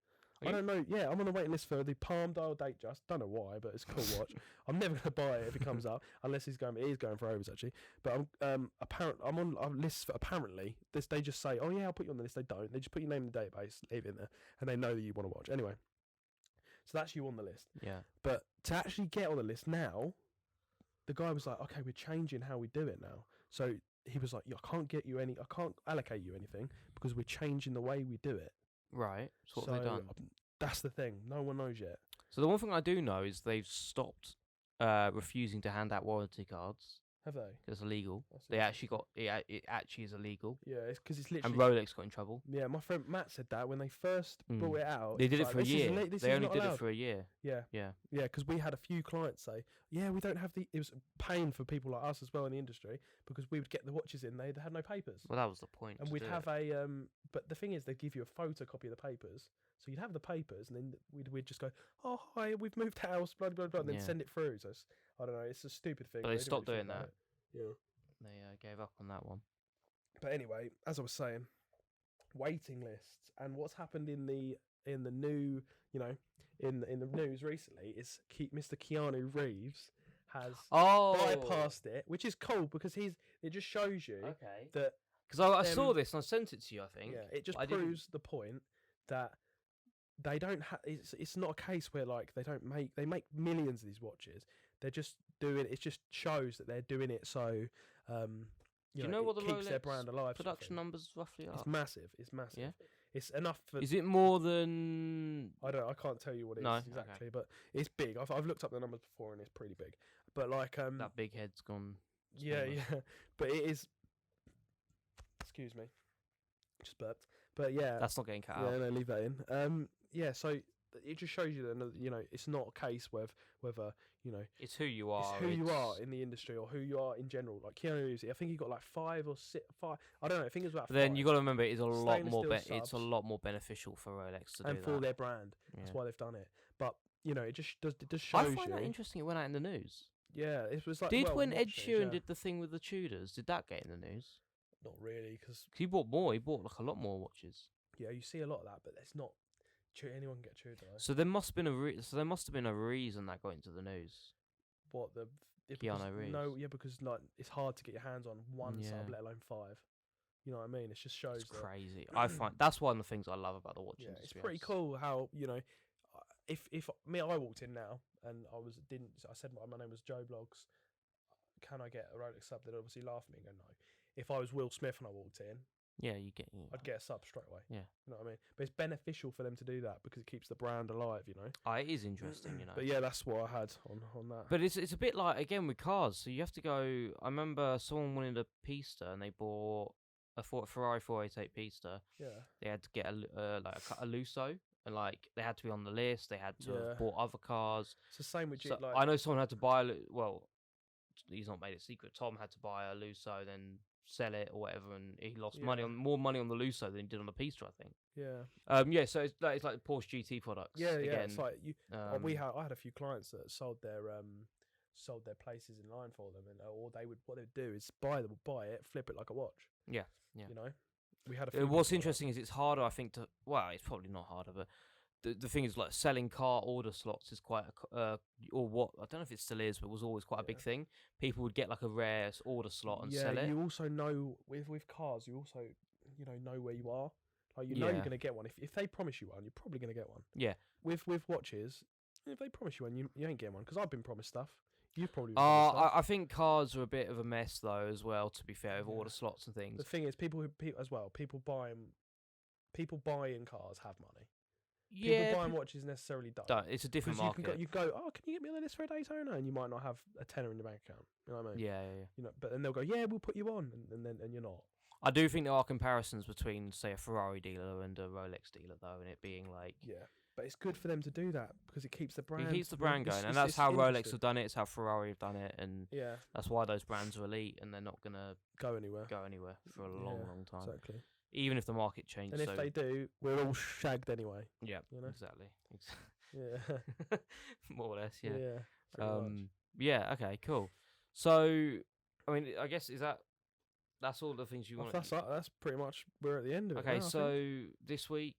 I don't know. Yeah, I'm on a waiting list for the Palm Dial Datejust. Don't know why, but it's a cool watch. I'm never gonna buy it if it comes up, unless it is going for overs actually. But I'm on a list for apparently. They just say, oh yeah, I'll put you on the list. They don't. They just put your name in the database, leave it in there, and they know that you want to watch anyway. So that's you on the list. Yeah. But to actually get on the list now, the guy was like, okay, we're changing how we do it now. So he was like, yeah, I can't allocate you anything because we're changing the way we do it. Right. So what have they done? That's the thing. No one knows yet. So the one thing I do know is they've stopped refusing to hand out warranty cards. Have they? It's illegal. That's They actually got it actually is illegal. Yeah, it's because it's literally. And Rolex got in trouble. Yeah, my friend Matt said that when they first brought it out. They did it like, for a year. They only did allowed. it for a year. Yeah. Yeah. Yeah, because we had a few clients say, yeah, we don't have the. It was pain for people like us as well in the industry because we would get the watches in, they had no papers. Well, that was the point. And we'd have but the thing is, they'd give you a photocopy of the papers. So you'd have the papers, and then we'd just go, oh, hi, we've moved house, blah, blah, blah, and then send it through. So I don't know, it's a stupid thing. But they stopped doing that. Yeah. They gave up on that one. But anyway, as I was saying, waiting lists and what's happened in the new, in the news recently is Mr. Keanu Reeves has bypassed it, which is cool because it just shows you that because I saw this and I sent it to you. I think it just proves the point that they don't have. It's not a case where like they make millions of these watches. They're just doing it just shows that they're doing it so. Do you know what the keeps Rolex their brand alive? production numbers roughly are? It's massive. It's massive. Yeah. It's enough for. Is it more than? I can't tell you what it is exactly, but it's big. I've looked up the numbers before and it's pretty big. But like that big head's gone. Yeah, but it is. Excuse me, just burped. But yeah, that's not getting cut out. Yeah, no, leave that in. Yeah, so it just shows you that it's not a case whether it's who you are. It's who you are in the industry or who you are in general. Like Keanu Reeves, I think he got like 5 or 6. I don't know. I think it was about. But then 5. you got to remember, it's a lot more. It's a lot more beneficial for Rolex to do that. And for their brand, that's why they've done it. But it just shows I find that interesting. It went out in the news. Yeah, it was like. When Ed Sheeran did the thing with the Tudors, did that get in the news? Not really, because he bought more. He bought like a lot more watches. Yeah, you see a lot of that, but it's not. Anyone can get Tudor. So there must have been a reason that got into the news. What Keanu Reeves? No, yeah, because like it's hard to get your hands on one sub, let alone 5. You know what I mean? It just shows. It's crazy. I find that's one of the things I love about the watch industry. It's pretty cool how if I walked in now and I said my name was Joe Blogs, can I get a Rolex sub? They'd obviously laugh at me and go no. If I was Will Smith and I walked in. Yeah, I'd get a sub straight away. Yeah, you know what I mean. But it's beneficial for them to do that because it keeps the brand alive. It is interesting. But yeah, that's what I had on that. But it's a bit like again with cars. So you have to go. I remember someone wanted a Pista and they bought a Ferrari 488 Pista. Yeah. They had to get a Lusso and like they had to be on the list. They had to have bought other cars. It's the same with I know someone had to buy. Well, he's not made it secret. Tom had to buy a Lusso then sell it or whatever, and he lost more money on the Lusso than he did on the Pista, I think. Yeah. So it's like Porsche GT products. Yeah, again. It's like I had a few clients that sold their places in line for them, and what they'd do is buy it, flip it like a watch. Yeah. We had a. What's interesting is it's harder, I think, to. Well, it's probably not harder, but. The thing is, like selling car order slots is quite or what I don't know if it still is, but it was always quite a big thing. People would get like a rare order slot and sell it. You also know with cars, you also know where you are. Like know you're gonna get one. If they promise you one, you're probably gonna get one. Yeah. With watches, if they promise you one, you ain't getting one because I've been promised stuff. You've probably. Been promised stuff. I think cars are a bit of a mess though as well. To be fair, with order slots and things. The thing is, people buying cars have money. People buying watches necessarily don't. It's a different market. You go, oh, can you get me on the list for a Daytona? And you might not have a tenner in your bank account. You know what I mean? Yeah. But then they'll go, yeah, we'll put you on, and you're not. I do think there are comparisons between, say, a Ferrari dealer and a Rolex dealer, though, and it being like... Yeah, but it's good for them to do that because it keeps the brand... It keeps the brand going, and that's how Rolex have done it, it's how Ferrari have done it, and that's why those brands are elite, and they're not going to go anywhere for a long, long time. Exactly. Even if the market changes. And if they do, we're all shagged anyway. Yeah, you know? Exactly. Yeah. More or less, yeah. Yeah. Yeah, okay, cool. So, I mean, I guess, that's all the things you want. That's pretty much, we're at the end of it. Okay, so this week,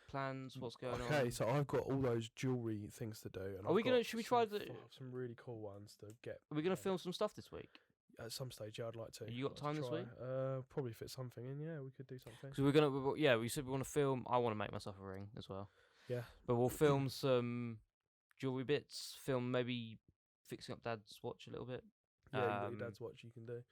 plans, what's going on? Okay, so I've got all those jewellery things to do. And should we try some really cool ones to get? Are we going to film some stuff this week? At some stage, yeah, I'd like to. You got time this week? Probably fit something in, yeah, we could do something. Because we said we want to film, I want to make myself a ring as well. Yeah. But we'll film some jewellery bits, film fixing up Dad's watch a little bit. Yeah, you got your Dad's watch you can do.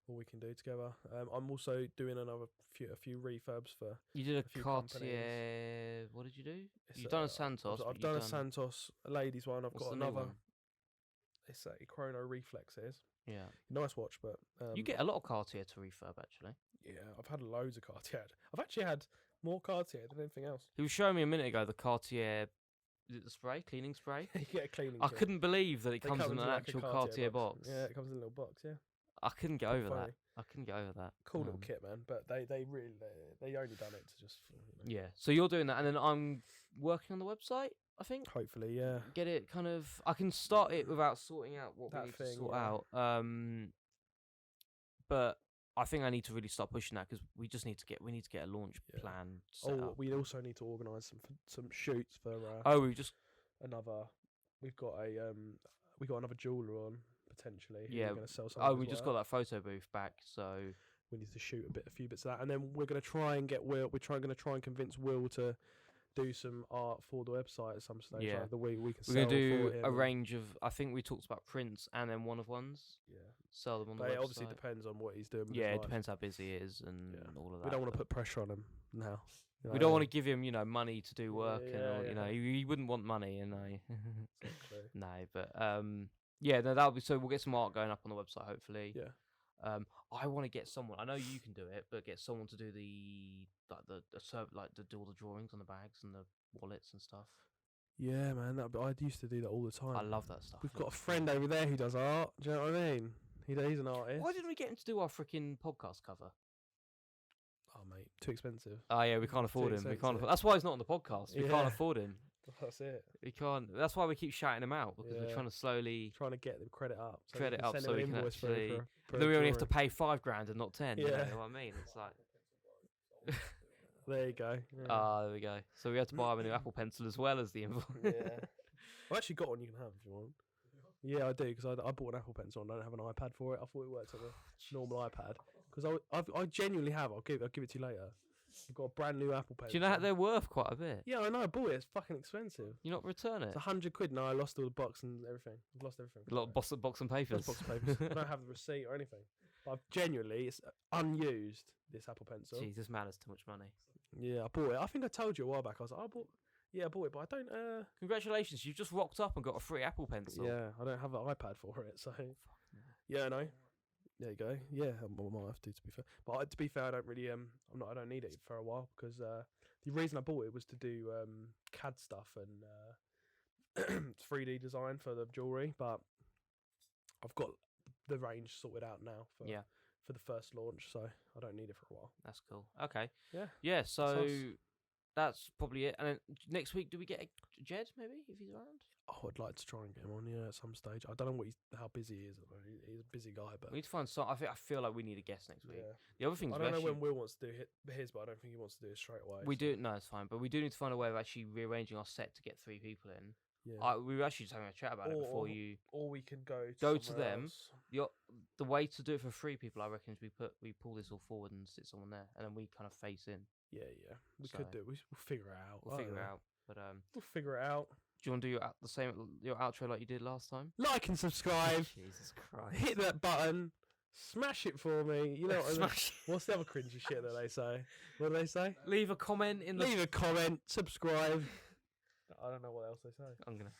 Or we can do together. I'm also doing a few refurbs for. You did a Cartier. Companies. What did you do? You've done a Santos. I've done a Santos, a ladies one. I've got another. One? It's a Chrono Reflex. It is. Yeah. Nice watch, but you get a lot of Cartier to refurb actually. Yeah, I've had loads of Cartier. I've actually had more Cartier than anything else. He was showing me a minute ago the Cartier. Is it the spray? Cleaning spray? You get a cleaning. I couldn't believe that it comes in an actual Cartier box. Yeah, it comes in a little box. Yeah. I couldn't get over that. Cool little kit, man. But they only done it to just. Yeah. So you're doing that, and then I'm working on the website. I think. Hopefully, yeah. Get it kind of. I can start it without sorting out what we need to sort out. But I think I need to really start pushing that because we need to get a launch plan set up. We also need to organise some shoots for. We've got another jeweller on potentially. Yeah. We're going to sell something. We just got that photo booth back, so we need to shoot a few bits of that, and then we're going to try and get Will. We're going to try and convince Will to do some art for the website at some stage. Yeah, like the way we can. We're going to do a range of. I think we talked about prints and then one-of-ones. Yeah. Sell them on the website. It obviously depends on what he's doing. Yeah, it depends how busy he is and all of that. We don't want to put pressure on him now. We don't want to give him, money to do work, he wouldn't want money, No, but that'll be so. We'll get some art going up on the website, hopefully. Yeah. I want to get someone. I know you can do it, but get someone to do do all the drawings on the bags and the wallets and stuff. Yeah, man. I used to do that all the time. I love that stuff. We've got a friend over there who does art. Do you know what I mean? He's an artist. Why didn't we get him to do our freaking podcast cover? Oh, mate, too expensive. Oh yeah, we can't afford him. We can't. That's why he's not on the podcast. We can't afford him. That's it. We can't. That's why we keep shouting him out because we're trying to get the credit up. So we can actually. Then we only have to pay $5,000 and not 10. Yeah. You know what I mean? It's like. There you go. There we go. So we had to buy him a new Apple Pencil as well as the invoice. Yeah. I've actually got one you can have if you want. Yeah, I do, because I bought an Apple Pencil and I don't have an iPad for it. I thought it worked on a normal iPad. Because I genuinely have. I'll give it to you later. I've got a brand new Apple Pencil. Do you know how they're worth quite a bit? Yeah, I know. I bought it. It's fucking expensive. You not return it? It's £100. No, I lost all the box and everything. I've lost everything. A lot of box and papers. Box and papers. I don't have the receipt or anything. But I've genuinely, it's unused, this Apple Pencil. Jeez, this man has too much money. Yeah, I bought it. I think I told you a while back. I was like, I bought it, but I don't. Congratulations, you've just rocked up and got a free Apple Pencil. Yeah, I don't have an iPad for it, so. Yeah, no. There you go. Yeah, I might have to be fair. But to be fair, I don't really. I don't need it for a while because the reason I bought it was to do CAD stuff and 3D design for the jewellery. But I've got the range sorted out now for the first launch, so I don't need it for a while. That's cool. Okay. Yeah. Yeah. So that's probably it. And then next week, do we get a Jed maybe if he's around? Oh, I'd like to try and get him on, at some stage. I don't know how busy he is. He's a busy guy, but we need to find some. I feel like we need a guest next week. Yeah. The other thing I don't know when Will wants to do his, but I don't think he wants to do it straight away. No, it's fine. But we do need to find a way of actually rearranging our set to get 3 people in. Yeah. We were actually just having a chat about it before you. Or we can go to them. The way to do it for 3 people, I reckon, is we pull this all forward and sit someone there, and then we kind of face in. Yeah. We could do it. We'll figure it out. We'll figure it out. But we'll figure it out. Do you want to do your outro like you did last time? Like and subscribe. Jesus Christ! Hit that button. Smash it for me. You know what? Smash. What's the other cringy shit that they say? What do they say? Leave a comment in the. Leave a comment. Subscribe. I don't know what else they say. I'm gonna.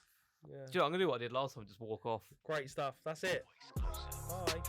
Yeah. Do you know what, I'm gonna do what I did last time. Just walk off. Great stuff. That's it. Bye.